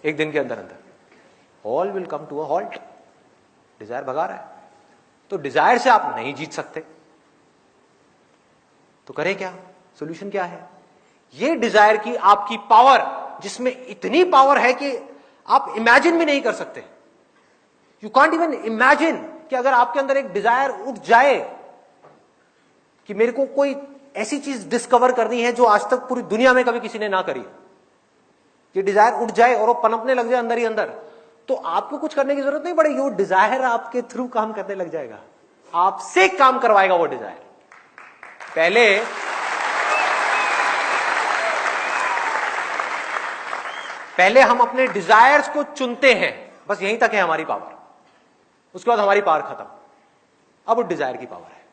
एक दिन के अंदर अंदर। All will come to a halt. Desire भगा रहा है, तो डिजायर से आप नहीं जीत सकते, तो करें क्या? सॉल्यूशन क्या है? ये डिजायर की आपकी पावर, जिसमें इतनी पावर है कि आप इमेजिन भी नहीं कर सकते। यू कांट इवन इमेजिन कि अगर आपके अंदर एक डिजायर उठ जाए कि मेरे को कोई ऐसी चीज डिस्कवर करनी है जो आज तक पूरी दुनिया में कभी किसी ने ना करी, ये डिजायर उठ जाए और वो पनपने लग जाए अंदर ही अंदर, तो आपको कुछ करने की जरूरत नहीं पड़ेगी, वो डिजायर आपके थ्रू काम करने लग जाएगा। आपसे काम करवाएगा वो डिजायर। पहले हम अपने डिजायर्स को चुनते हैं, बस यहीं तक है हमारी पावर। उसके बाद हमारी पावर खत्म। अब वो डिजायर की पावर है।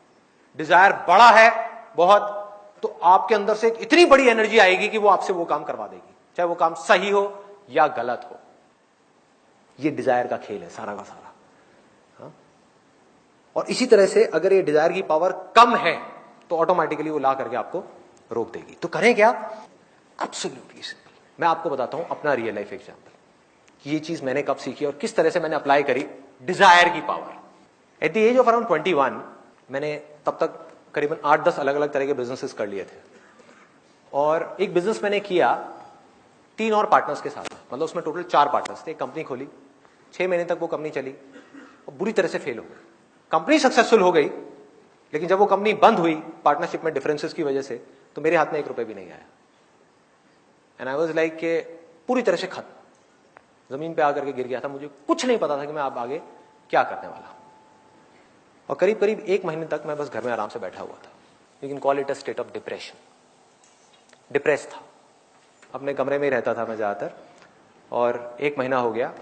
डिजायर बड़ा है बहुत, तो आपके अंदर से एक इतनी बड़ी एनर्जी आएगी कि वो आपसे वो काम करवा देगी, चाहे वो काम सही हो या गलत हो। ये डिजायर का खेल है सारा का सारा। हाँ? और इसी तरह से अगर ये डिजायर की पावर कम है तो ऑटोमेटिकली वो ला करके आपको रोक देगी। तो करें क्या? Absolutely simple. मैं आपको बताता हूं अपना रियल लाइफ एग्जांपल कि ये चीज मैंने कब सीखी और किस तरह से मैंने अप्लाई करी डिजायर की power. At the age of around 21 मैंने तब तक करीबन 8-10 अलग अलग तरह के बिजनेसेस कर लिए थे। और एक बिजनेस मैंने किया 3 और पार्टनर्स के साथ, मतलब उसमें टोटल 4 पार्टनर्स थे। कंपनी खोली, 6 महीने तक वो कंपनी चली और बुरी तरह से फेल हो गई। कंपनी सक्सेसफुल हो गई, लेकिन जब वो कंपनी बंद हुई पार्टनरशिप में डिफरेंसेस की वजह से, तो मेरे हाथ में 1 रुपए भी नहीं आया। एंड आई वाज लाइक के पूरी तरह से खत्म, जमीन पे आकर के गिर गया था। मुझे कुछ नहीं पता था कि मैं अब आगे क्या करने वाला। और करीब करीब 1 महीने तक मैं बस घर में आराम से बैठा हुआ था। लेकिन call it a state of depression. Depress था, अपने कमरे में ही रहता था मैं ज्यादातर। और 1 महीना हो गया।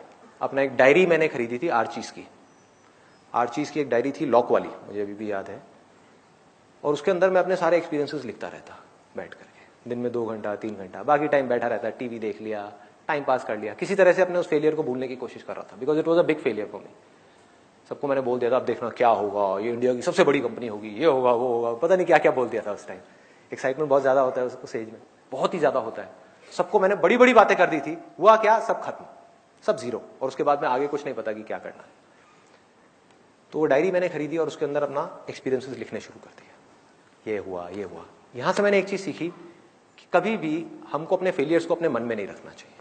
अपना एक डायरी मैंने खरीदी थी आर्चीज की। आर्चीज की एक डायरी थी लॉक वाली, मुझे अभी भी याद है। और उसके अंदर मैं अपने सारे एक्सपीरियंसेस लिखता रहता बैठ करके, दिन में 2 घंटा 3 घंटा। बाकी टाइम बैठा रहता, टीवी देख लिया, टाइम पास कर लिया, किसी तरह से अपने उस फेलियर को भूलने की कोशिश कर रहा था। Because it was a big failure for me. सबको मैंने बोल दिया था अब देखना क्या होगा, ये इंडिया की सबसे बड़ी कंपनी होगी, ये होगा वो होगा, पता नहीं क्या क्या बोल दिया था उस टाइम। एक्साइटमेंट बहुत ज्यादा होता है उस एज में, बहुत ही ज्यादा होता है। सबको मैंने बड़ी बड़ी बातें कर दी थी। हुआ क्या? सब खत्म, सब जीरो। और उसके बाद में आगे कुछ नहीं पता कि क्या करना है। तो वो डायरी मैंने खरीदी और उसके अंदर अपना एक्सपीरियंसेस लिखने शुरू कर दिया। ये हुआ, ये हुआ। यहां से मैंने एक चीज सीखी कि कभी भी हमको अपने फेलियर्स को अपने मन में नहीं रखना चाहिए।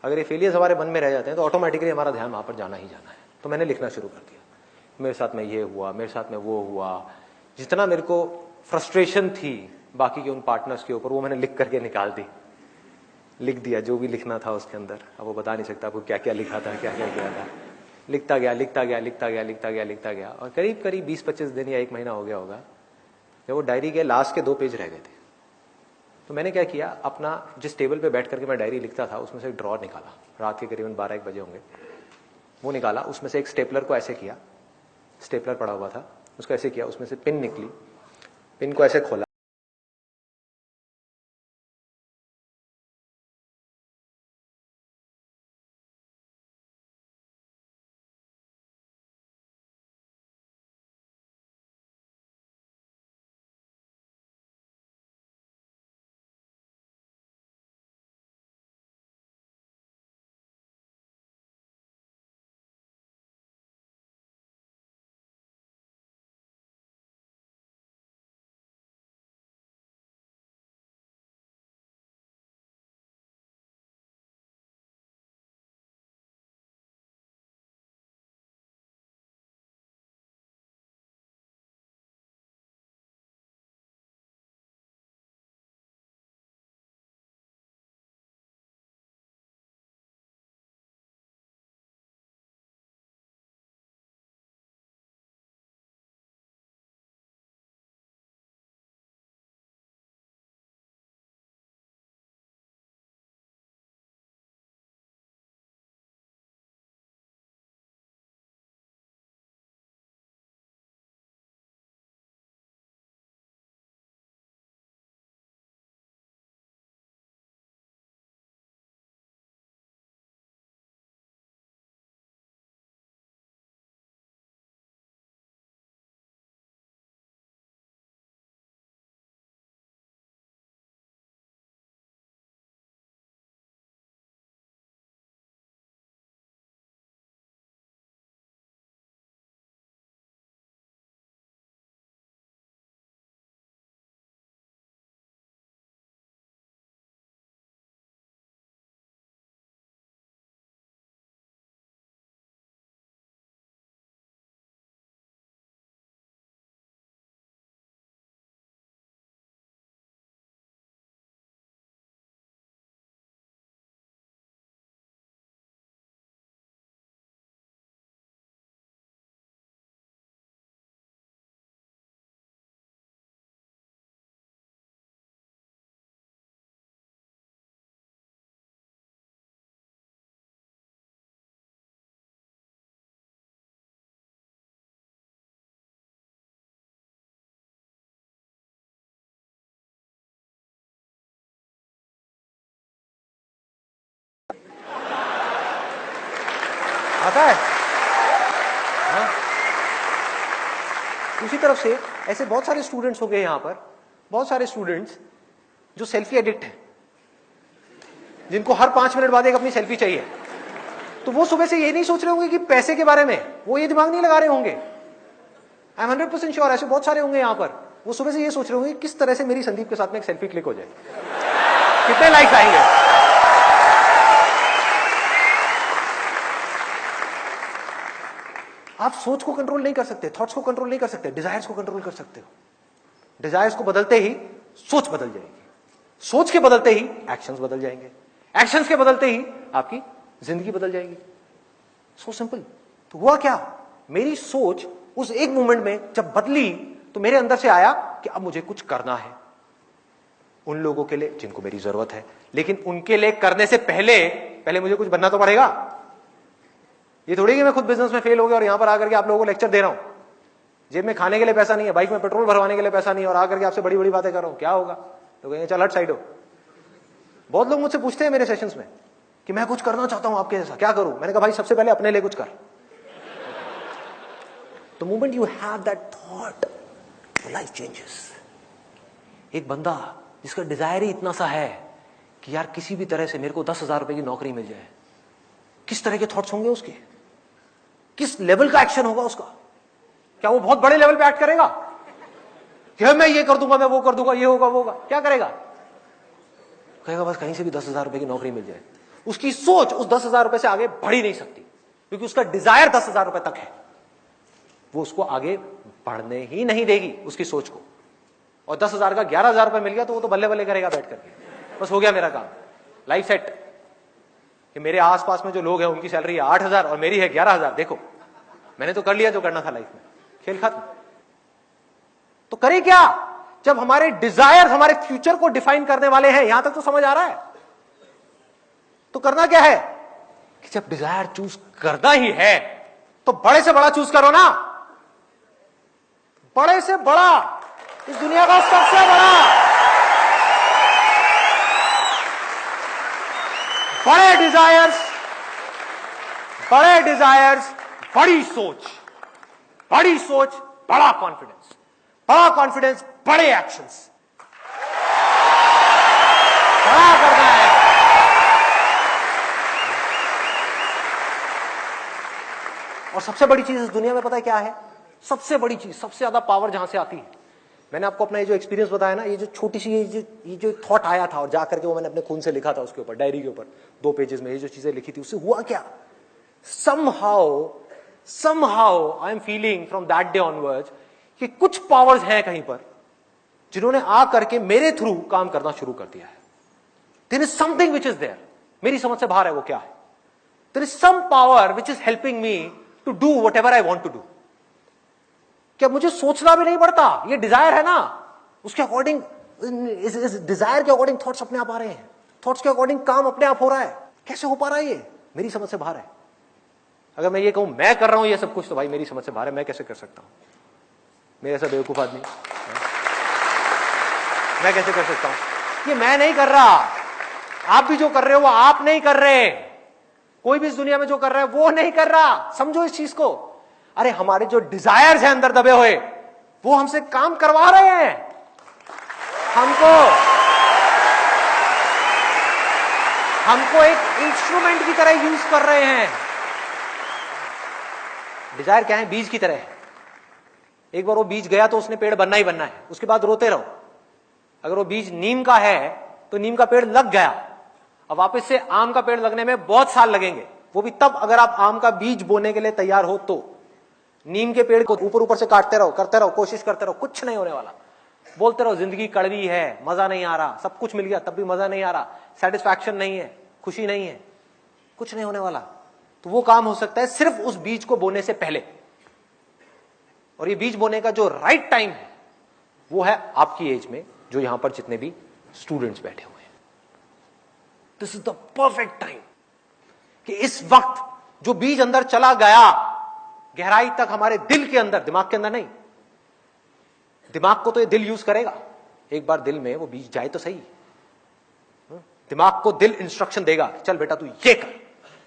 अगर ये फेलियर्स हमारे मन में रह जाते हैं तो ऑटोमेटिकली हमारा ध्यान वहां पर जाना ही जाना है। तो मैंने लिखना शुरू कर दिया, मेरे साथ में ये हुआ, मेरे साथ में वो हुआ। जितना मेरे को फ्रस्ट्रेशन थी बाकी के उन पार्टनर्स के ऊपर, वो मैंने लिख करके निकाल दी, लिख दिया जो भी लिखना था उसके अंदर। अब वो बता नहीं सकता आपको क्या क्या लिखा था, क्या क्या किया था। लिखता गया, लिखता गया, लिखता गया, लिखता गया, लिखता गया। और करीब करीब 20-25 दिन या 1 महीना हो गया होगा, जब वो डायरी के लास्ट के 2 पेज रह गए थे। तो मैंने क्या किया, अपना जिस टेबल पे बैठ करके मैं डायरी लिखता था उसमें से एक ड्रॉर निकाला, रात के करीबन 12-1 बजे होंगे। वो निकाला, उसमें से एक स्टेपलर को ऐसे किया, स्टेपलर पड़ा हुआ था, उसको ऐसे किया, उसमें से पिन निकली, पिन को ऐसे खोला, आता है? हाँ? उसी तरफ से ऐसे बहुत सारे स्टूडेंट्स हो गए यहां पर, बहुत सारे स्टूडेंट्स जो सेल्फी एडिक्ट हैं, जिनको हर 5 मिनट बाद एक अपनी सेल्फी चाहिए। तो वो सुबह से ये नहीं सोच रहे होंगे कि पैसे के बारे में, वो ये दिमाग नहीं लगा रहे होंगे। आई एम 100% श्योर ऐसे बहुत सारे होंगे यहां पर, वो सुबह से ये सोच रहे होंगे किस तरह से मेरी संदीप के साथ में एक सेल्फी क्लिक हो जाए, कितने लाइक्स आएंगे। आप सोच को कंट्रोल नहीं कर सकते, थॉट्स को कंट्रोल नहीं कर सकते, डिजायर्स को कंट्रोल कर सकते हो। डिजायर्स को बदलते ही सोच बदल जाएगी, सोच के बदलते ही एक्शंस बदल जाएंगे, एक्शंस के बदलते ही आपकी जिंदगी बदल जाएगी। So simple. तो हुआ क्या, मेरी सोच उस एक मोमेंट में जब बदली तो मेरे अंदर से आया कि अब मुझे कुछ करना है उन लोगों के लिए जिनको मेरी जरूरत है, लेकिन उनके लिए करने से पहले मुझे कुछ बनना तो पड़ेगा। ये थोड़ी कि मैं खुद बिजनेस में फेल हो गया और यहां पर आकर के आप लोगों को लेक्चर दे रहा हूं, जेब में खाने के लिए पैसा नहीं है, बाइक में पेट्रोल भरवाने के लिए पैसा नहीं है, और आकर के आपसे बड़ी बड़ी बातें कर रहा हूं, क्या होगा? तो कहेंगे चल हट साइड हो। बहुत लोग मुझसे पूछते हैं मेरे सेशंस में कि मैं कुछ करना चाहता हूं आपके जैसा, क्या करूं? मैंने कहा भाई सबसे पहले अपने लिए कुछ कर। The moment you have that thought, your life changes. एक बंदा जिसका डिजायर ही इतना सा है कि यार किसी भी तरह से मेरे को 10,000 रुपए की नौकरी मिल जाए, किस तरह के थॉट्स होंगे उसके, किस लेवल का एक्शन होगा उसका? क्या वो बहुत बड़े लेवल पे एक्ट करेगा कि मैं ये कर दूंगा, मैं वो कर दूंगा, ये होगा वो होगा? क्या करेगा? कहेगा बस कहीं से भी 10,000 रुपए की नौकरी मिल जाए। उसकी सोच उस 10,000 रुपए से आगे बढ़ ही नहीं सकती, क्योंकि उसका डिजायर 10,000 रुपए तक है। वो उसको आगे बढ़ने ही नहीं देगी उसकी सोच को। और 10,000 का 11,000 रुपए मिल गया तो वो तो बल्ले बल्ले करेगा बैठ करके, बस हो गया मेरा काम, लाइफ सेट। कि मेरे आसपास में जो लोग हैं उनकी सैलरी है 8,000 और मेरी है 11,000, देखो मैंने तो कर लिया जो करना था लाइफ में, खेल खत्म। तो करें क्या जब हमारे डिजायर हमारे फ्यूचर को डिफाइन करने वाले हैं? यहां तक तो समझ आ रहा है। तो करना क्या है कि जब डिजायर चूज करना ही है तो बड़े से बड़ा चूज करो ना, बड़े से बड़ा, इस दुनिया का सबसे बड़ा, बड़े डिजायर्स, बड़ी सोच, बड़ा कॉन्फिडेंस, बड़े एक्शंस, बड़ा करना है। और सबसे बड़ी चीज इस दुनिया में पता है क्या है? सबसे बड़ी चीज, सबसे ज्यादा पावर जहां से आती है, मैंने आपको अपना ये जो एक्सपीरियंस बताया ना, ये जो छोटी सी ये जो थॉट आया था और जाकर के वो मैंने अपने खून से लिखा था उसके ऊपर, डायरी के ऊपर 2 पेजेस में ये जो चीजें लिखी थी, उससे हुआ क्या? somehow I am feeling from that day onwards कि कुछ पावर्स हैं कहीं पर जिन्होंने आ करके मेरे थ्रू काम करना शुरू कर दिया है। There is something which is there, मेरी समझ से बाहर है। वो क्या है? There is some power which is helping me to do whatever I want to do. क्या मुझे सोचना भी नहीं पड़ता? ये डिजायर है ना, उसके अकॉर्डिंग, इस डिजायर के अकॉर्डिंग थॉट्स अपने आप आ रहे हैं, थॉट्स के अकॉर्डिंग काम अपने आप हो रहा है। कैसे हो पा रहा है ये? मेरी समझ से बाहर है। अगर मैं ये कहूं मैं कर रहा हूं ये सब कुछ, तो भाई मेरी समझ से बाहर है, मैं कैसे कर सकता हूं? मेरे ऐसा बेवकूफ आदमी मैं कैसे कर सकता हूं? ये मैं नहीं कर रहा, आप भी जो कर रहे हो वो आप नहीं कर रहे, कोई भी इस दुनिया में जो कर रहा है वो नहीं कर रहा। समझो इस चीज को। अरे हमारे जो डिजायर्स हैं अंदर दबे हुए, वो हमसे काम करवा रहे हैं, हमको एक इंस्ट्रूमेंट की तरह यूज कर रहे हैं। डिजायर क्या है? बीज की तरह है। एक बार वो बीज गया तो उसने पेड़ बनना ही बनना है, उसके बाद रोते रहो। अगर वो बीज नीम का है तो नीम का पेड़ लग गया, अब वापस से आम का पेड़ लगने में बहुत साल लगेंगे, वो भी तब अगर आप आम का बीज बोने के लिए तैयार हो तो। नीम के पेड़ को ऊपर ऊपर से काटते रहो, करते रहो, कोशिश करते रहो, कुछ नहीं होने वाला। बोलते रहो जिंदगी कड़वी है, मजा नहीं आ रहा, सब कुछ मिल गया तब भी मजा नहीं आ रहा, सेटिस्फैक्शन नहीं है, खुशी नहीं है, कुछ नहीं होने वाला। तो वो काम हो सकता है सिर्फ उस बीज को बोने से पहले। और ये बीज बोने का जो राइट टाइम है वो है आपकी एज में, जो यहां पर जितने भी स्टूडेंट्स बैठे हुए हैं। This is the perfect time कि इस वक्त जो बीज अंदर चला गया गहराई तक, हमारे दिल के अंदर, दिमाग के अंदर नहीं, दिमाग को तो ये दिल यूज करेगा, एक बार दिल में वो बीज जाए तो सही। दिमाग को दिल इंस्ट्रक्शन देगा, चल बेटा तू ये कर,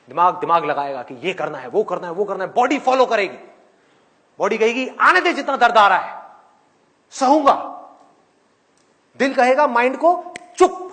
दिमाग दिमाग लगाएगा कि ये करना है, वो करना है, वो करना है, बॉडी फॉलो करेगी। बॉडी कहेगी आने दे जितना दर्द आ रहा है, सहूंगा। दिल कहेगा माइंड को चुप।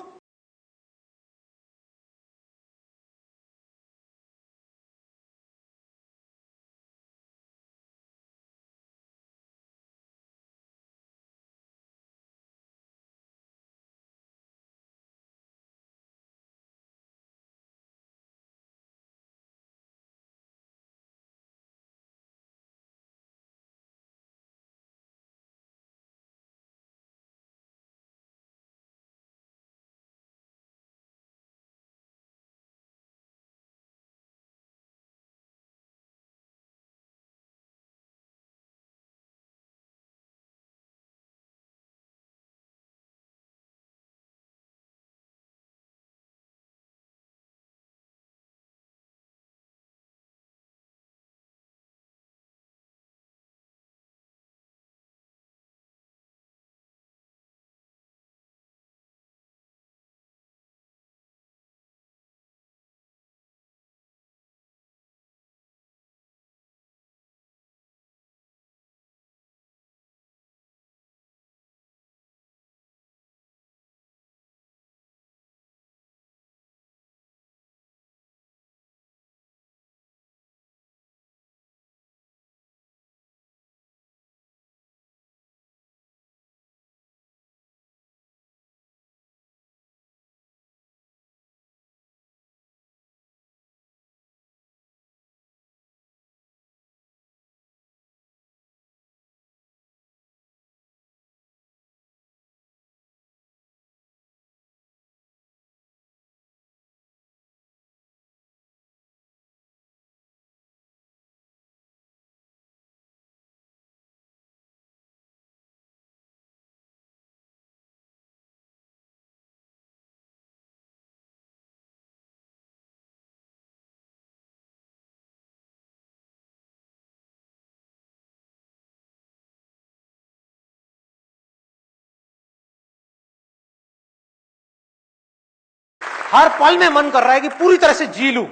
हर पल में मन कर रहा है कि पूरी तरह से जी लूं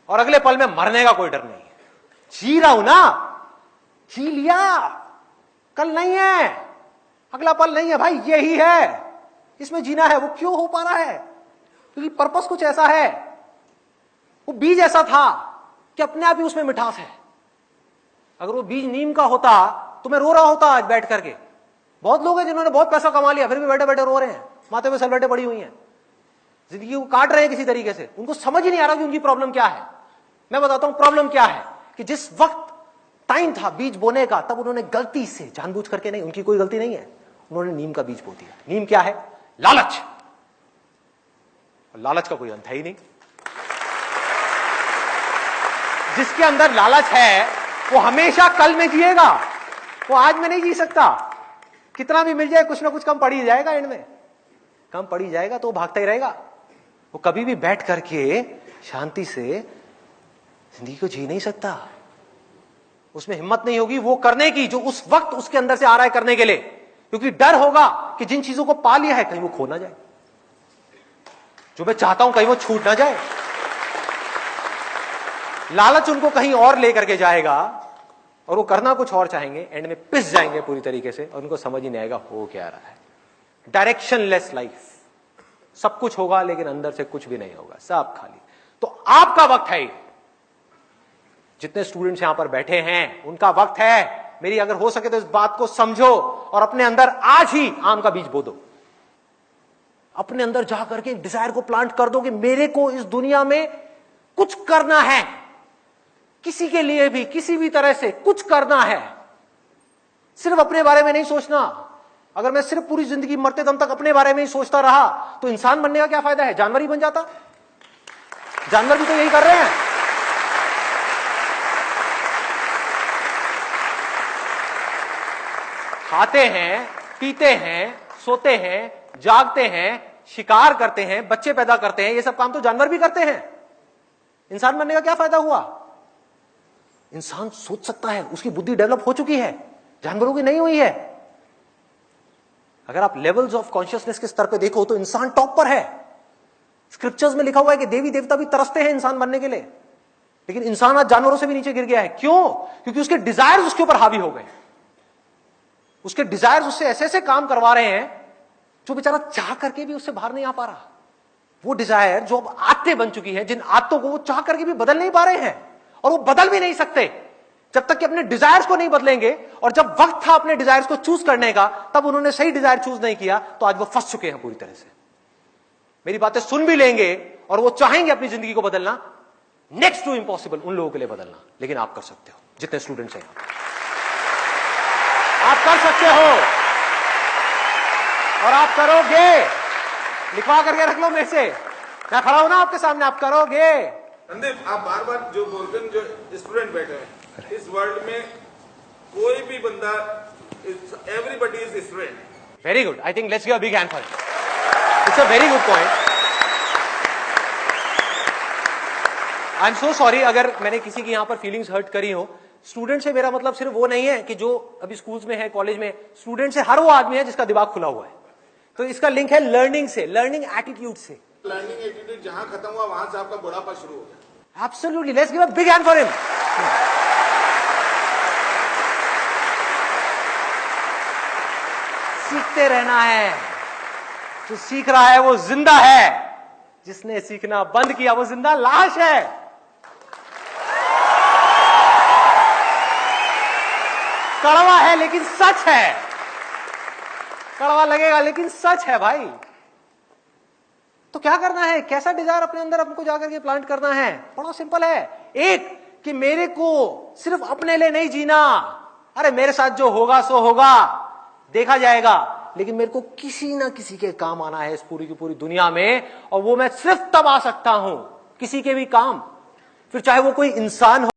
और अगले पल में मरने का कोई डर नहीं है। जी रहा हूं ना, जी लिया, कल नहीं है, अगला पल नहीं है भाई, यही है, इसमें जीना है। वो क्यों हो पा रहा है? क्योंकि पर्पस कुछ ऐसा है, वो बीज ऐसा था कि अपने आप ही उसमें मिठास है। अगर वो बीज नीम का होता तो मैं रो रहा होता आज बैठ करके। बहुत लोग हैं जिन्होंने बहुत पैसा कमा लिया फिर भी बैठे बैठे रो रहे हैं, माथे पे सलवटें पड़ी हुई हैं, जिंदगी को काट रहे हैं किसी तरीके से। उनको समझ ही नहीं आ रहा कि उनकी प्रॉब्लम क्या है। मैं बताता हूं प्रॉब्लम क्या है, कि जिस वक्त टाइम था बीज बोने का तब उन्होंने गलती से, जानबूझ करके नहीं, उनकी कोई गलती नहीं है, उन्होंने नीम का बीज बो दिया। नीम क्या है? लालच। लालच का कोई अंत है ही नहीं। जिसके अंदर लालच है वो हमेशा कल में जिएगा, वो आज में नहीं जी सकता। कितना भी मिल जाए कुछ ना कुछ कम पड़ ही जाएगा, एंड में कम पड़ ही जाएगा, तो वो भागता ही रहेगा। वो कभी भी बैठ करके शांति से जिंदगी को जी नहीं सकता। उसमें हिम्मत नहीं होगी वो करने की जो उस वक्त उसके अंदर से आ रहा है करने के लिए, क्योंकि डर होगा कि जिन चीजों को पा लिया है कहीं वो खो ना जाए, जो मैं चाहता हूं कहीं वो छूट ना जाए। लालच उनको कहीं और लेकर के जाएगा और वो करना कुछ और चाहेंगे, एंड में पिस जाएंगे पूरी तरीके से और उनको समझ ही नहीं आएगा हो क्या रहा है। Directionless life. सब कुछ होगा लेकिन अंदर से कुछ भी नहीं होगा, सब खाली। तो आपका वक्त है, जितने स्टूडेंट्स यहां पर बैठे हैं उनका वक्त है। मेरी अगर हो सके तो इस बात को समझो और अपने अंदर आज ही आम का बीज बो दो। अपने अंदर जा करके डिजायर को प्लांट कर दो कि मेरे को इस दुनिया में कुछ करना है, किसी के लिए भी किसी भी तरह से कुछ करना है। सिर्फ अपने बारे में नहीं सोचना। अगर मैं सिर्फ पूरी जिंदगी मरते दम तक अपने बारे में ही सोचता रहा तो इंसान बनने का क्या फायदा है? जानवर ही बन जाता। जानवर भी तो यही कर रहे हैं। खाते हैं, पीते हैं, सोते हैं, जागते हैं, शिकार करते हैं, बच्चे पैदा करते हैं, ये सब काम तो जानवर भी करते हैं। इंसान बनने का क्या फायदा हुआ? इंसान सोच सकता है, उसकी बुद्धि डेवलप हो चुकी है, जानवरों की नहीं हुई है। अगर आप लेवल्स ऑफ कॉन्शियसनेस के स्तर पे देखो तो इंसान टॉप पर है। स्क्रिप्चर्स में लिखा हुआ है कि देवी देवता भी तरसते हैं इंसान बनने के लिए, लेकिन इंसान आज जानवरों से भी नीचे गिर गया है। क्यों? क्योंकि उसके डिजायर्स उसके ऊपर हावी हो गए। उसके डिजायर्स उससे ऐसे ऐसे काम करवा रहे हैं जो बेचारा चाह करके भी उससे बाहर नहीं आ पा रहा। वो डिजायर जो अब आदतें बन चुकी है, जिन आदतों को वो चाह करके भी बदल नहीं पा रहे हैं, और वो बदल भी नहीं सकते जब तक कि अपने डिजायर्स को नहीं बदलेंगे। और जब वक्त था अपने डिजायर्स को चूज करने का, तब उन्होंने सही डिजायर चूज नहीं किया, तो आज वो फंस चुके हैं पूरी तरह से। मेरी बातें सुन भी लेंगे और वो चाहेंगे अपनी जिंदगी को बदलना, नेक्स्ट टू इम्पॉसिबल उन लोगों के लिए बदलना, लेकिन आप कर सकते हो। जितने स्टूडेंट्स हैं आप कर सकते हो, और आप करोगे। लिखवा करके रख लो मेरे से, मैं खड़ा हूं ना आपके सामने, आप करोगे। संदीप, आप बार बार जो बोलते हैं, जो स्टूडेंट बैठे हैं इस वर्ल्ड में, कोई भी बंदा, everybody is student. Very good, I think let's give a big hand for it. It's a very good point. I am so sorry अगर मैंने किसी की यहां पर फीलिंग्स हर्ट करी हो। स्टूडेंट से मेरा मतलब सिर्फ वो नहीं है कि जो अभी स्कूल्स में है, कॉलेज में। स्टूडेंट से हर वो आदमी है जिसका दिमाग खुला हुआ है। तो इसका लिंक है लर्निंग से, लर्निंग एटीट्यूड से। लर्निंग एटीट्यूड जहां खत्म हुआ, वहां से आपका बुढ़ापा शुरू हो गया। Absolutely, let's give a big hand for him. सीखते रहना है। जो सीख रहा है वो जिंदा है, जिसने सीखना बंद किया वो जिंदा लाश है। कड़वा है लेकिन सच है, कड़वा लगेगा लेकिन सच है भाई। तो क्या करना है, कैसा डिजायर अपने अंदर हमको जाकर के प्लांट करना है? बड़ा सिंपल है। एक, कि मेरे को सिर्फ अपने लिए नहीं जीना। अरे मेरे साथ जो होगा सो होगा, देखा जाएगा, लेकिन मेरे को किसी ना किसी के काम आना है इस पूरी की पूरी दुनिया में। और वो मैं सिर्फ तब आ सकता हूं किसी के भी काम, फिर चाहे वो कोई इंसान हो,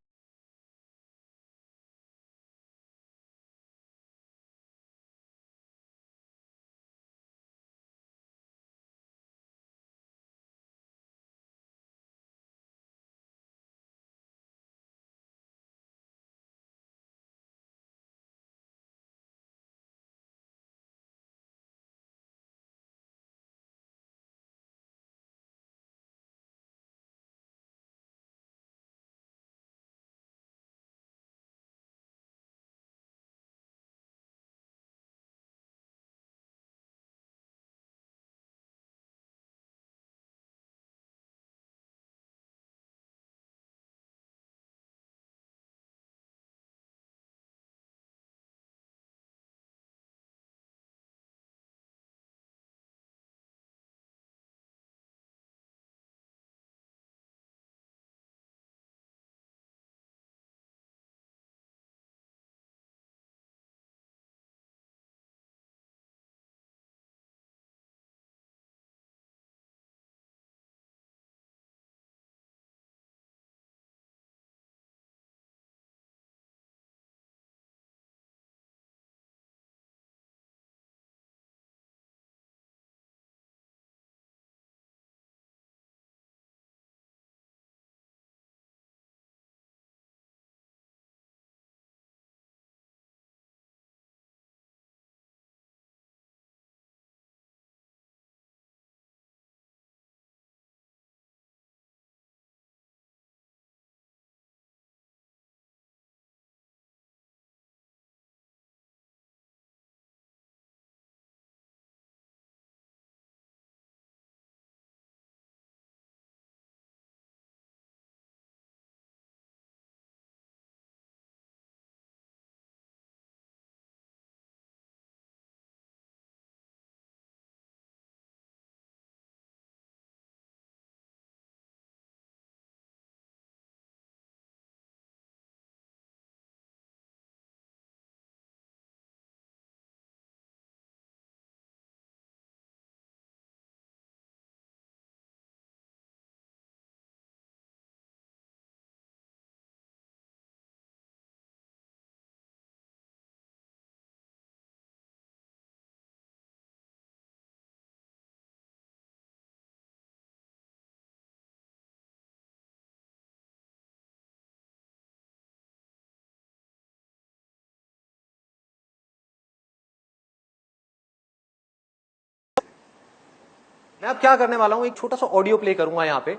मैं अब क्या करने वाला हूं, एक छोटा सा ऑडियो प्ले करूंगा यहां पे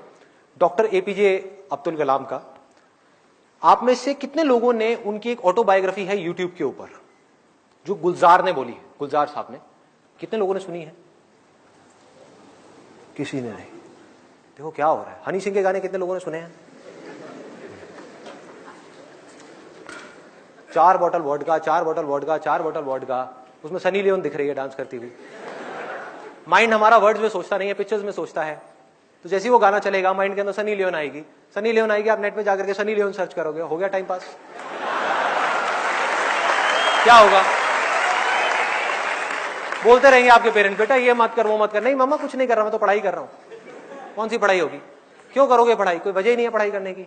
डॉक्टर एपीजे अब्दुल कलाम का। आप में से कितने लोगों ने उनकी एक ऑटोबायोग्राफी है यूट्यूब के ऊपर जो गुलजार ने बोली है, गुलजार साहब ने, कितने लोगों ने सुनी है? किसी ने नहीं। देखो क्या हो रहा है। हनी सिंह के गाने कितने लोगों ने सुने हैं? 4 bottle vodka, 4 bottle vodka, 4 bottle vodka. उसमें सनी लियोन दिख रही है डांस करती हुई। माइंड हमारा वर्ड्स में सोचता नहीं है, पिक्चर्स में सोचता है। तो जैसे ही वो गाना चलेगा माइंड के अंदर सनी लियोन आएगी, सनी लियोन आएगी, आप नेट पे जाकर के सनी लियोन सर्च करोगे, हो गया टाइम पास। क्या होगा? बोलते रहेंगे आपके पेरेंट्स, बेटा ये मत कर वो मत कर। नहीं मम्मा कुछ नहीं कर रहा, मैं तो पढ़ाई कर रहा हूं। कौन सी पढ़ाई होगी? क्यों करोगे पढ़ाई? कोई वजह ही नहीं है पढ़ाई करने की।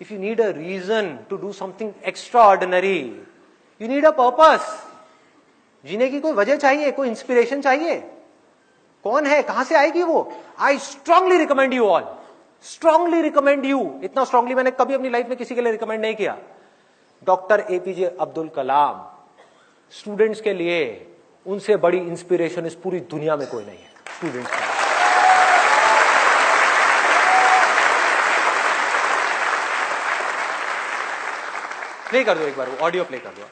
If you need a reason to do something extraordinary, you need a purpose. जीने की कोई वजह चाहिए, कोई इंस्पिरेशन चाहिए। कौन है, कहां से आएगी वो? I strongly recommend you all, strongly recommend you. इतना स्ट्रांगली मैंने कभी अपनी लाइफ में किसी के लिए रिकमेंड नहीं किया। Doctor APJ Abdul Kalam students के लिए, उनसे बड़ी इंस्पिरेशन इस पूरी दुनिया में कोई नहीं है स्टूडेंट्स के लिए। प्ले कर दो एक बार, वो ऑडियो प्ले कर दो।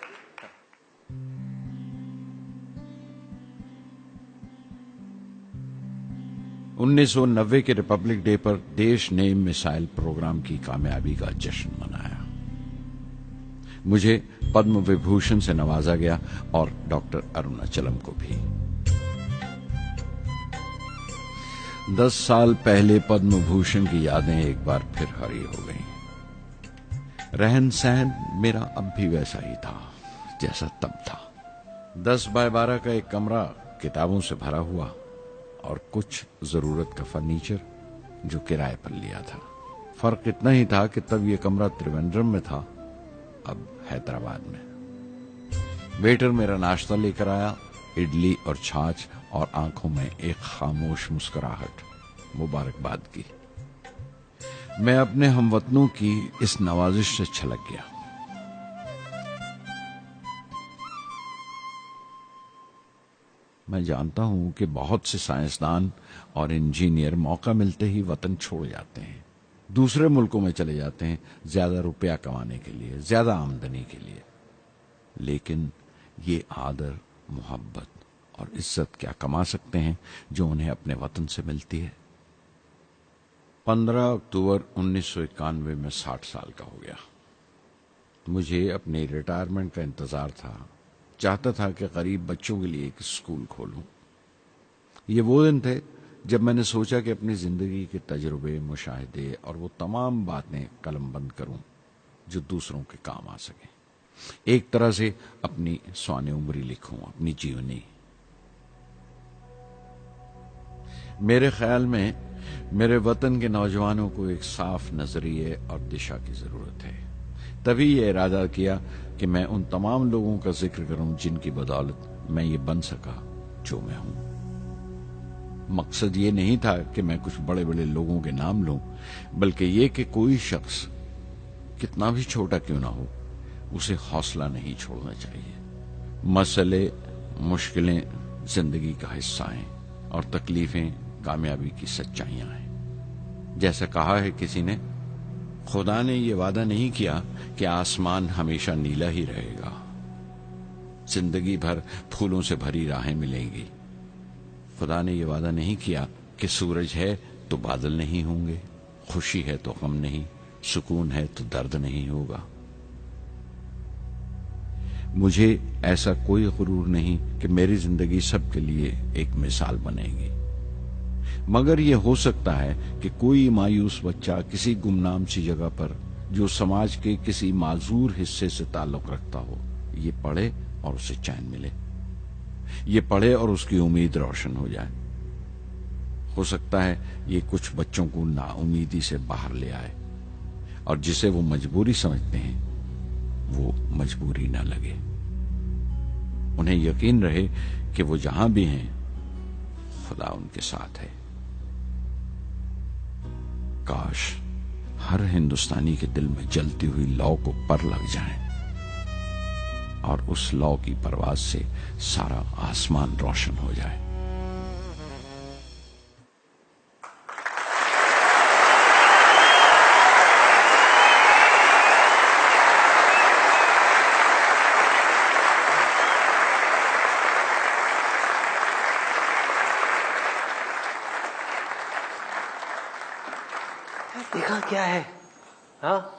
1990 के रिपब्लिक डे पर देश ने मिसाइल प्रोग्राम की कामयाबी का जश्न मनाया। मुझे पद्म विभूषण से नवाजा गया और डॉक्टर अरुणाचलम को भी। 10 साल पहले पद्म भूषण की यादें एक बार फिर हरी हो गईं। रहन सहन मेरा अब भी वैसा ही था जैसा तब था। 10 बाय 12 का एक कमरा किताबों से भरा हुआ और कुछ जरूरत का फर्नीचर जो किराए पर लिया था। फर्क इतना ही था कि तब यह कमरा त्रिवेंद्रम में था, अब हैदराबाद में। वेटर मेरा नाश्ता लेकर आया, इडली और छाछ, और आंखों में एक खामोश मुस्कुराहट मुबारकबाद की। मैं अपने हमवतनों की इस नवाजिश से छलक गया। मैं जानता हूं कि बहुत से साइंसदान और इंजीनियर मौका मिलते ही वतन छोड़ जाते हैं, दूसरे मुल्कों में चले जाते हैं ज्यादा रुपया कमाने के लिए, ज्यादा आमदनी के लिए। लेकिन ये आदर, मोहब्बत और इज्जत क्या कमा सकते हैं जो उन्हें अपने वतन से मिलती है। 15 अक्टूबर 1991 में 60 साल का हो गया। मुझे अपने रिटायरमेंट का इंतजार था। चाहता था कि गरीब बच्चों के लिए एक स्कूल खोलूं। ये वो दिन थे जब मैंने सोचा कि अपनी जिंदगी के तजुर्बे, मुशाहिदे और वो तमाम बातें कलमबंद करूं जो दूसरों के काम आ सके। एक तरह से अपनी स्वाने उम्री लिखूं, अपनी जीवनी। मेरे ख्याल में मेरे वतन के नौजवानों को एक साफ नजरिए और दिशा की जरूरत है। तभी ये इरादा किया कि मैं उन तमाम लोगों का जिक्र करूं जिनकी बदौलत मैं ये बन सका जो मैं हूं। मकसद ये नहीं था कि मैं कुछ बड़े बड़े लोगों के नाम लूं, बल्कि ये कि कोई शख्स कितना भी छोटा क्यों ना हो, उसे हौसला नहीं छोड़ना चाहिए। मसले, मुश्किलें जिंदगी का हिस्सा हैं और तकलीफें कामयाबी की सच्चाइयां हैं। जैसे कहा है किसी ने, खुदा ने यह वादा नहीं किया कि आसमान हमेशा नीला ही रहेगा, जिंदगी भर फूलों से भरी राहें मिलेंगी। खुदा ने यह वादा नहीं किया कि सूरज है तो बादल नहीं होंगे, खुशी है तो गम नहीं, सुकून है तो दर्द नहीं होगा। मुझे ऐसा कोई गुरूर नहीं कि मेरी जिंदगी सबके लिए एक मिसाल बनेगी, मगर यह हो सकता है कि कोई मायूस बच्चा किसी गुमनाम सी जगह पर जो समाज के किसी माजूर हिस्से से ताल्लुक रखता हो, ये पढ़े और उसे चैन मिले। ये पढ़े और उसकी उम्मीद रोशन हो जाए। हो सकता है ये कुछ बच्चों को नाउमीदी से बाहर ले आए और जिसे वो मजबूरी समझते हैं वो मजबूरी ना लगे। उन्हें यकीन रहे कि वो जहां भी हैं खुदा उनके साथ है। काश हर हिंदुस्तानी के दिल में जलती हुई लौ को पर लग जाए और उस लौ की परवाज से सारा आसमान रोशन हो जाए। देखा क्या है? हाँ,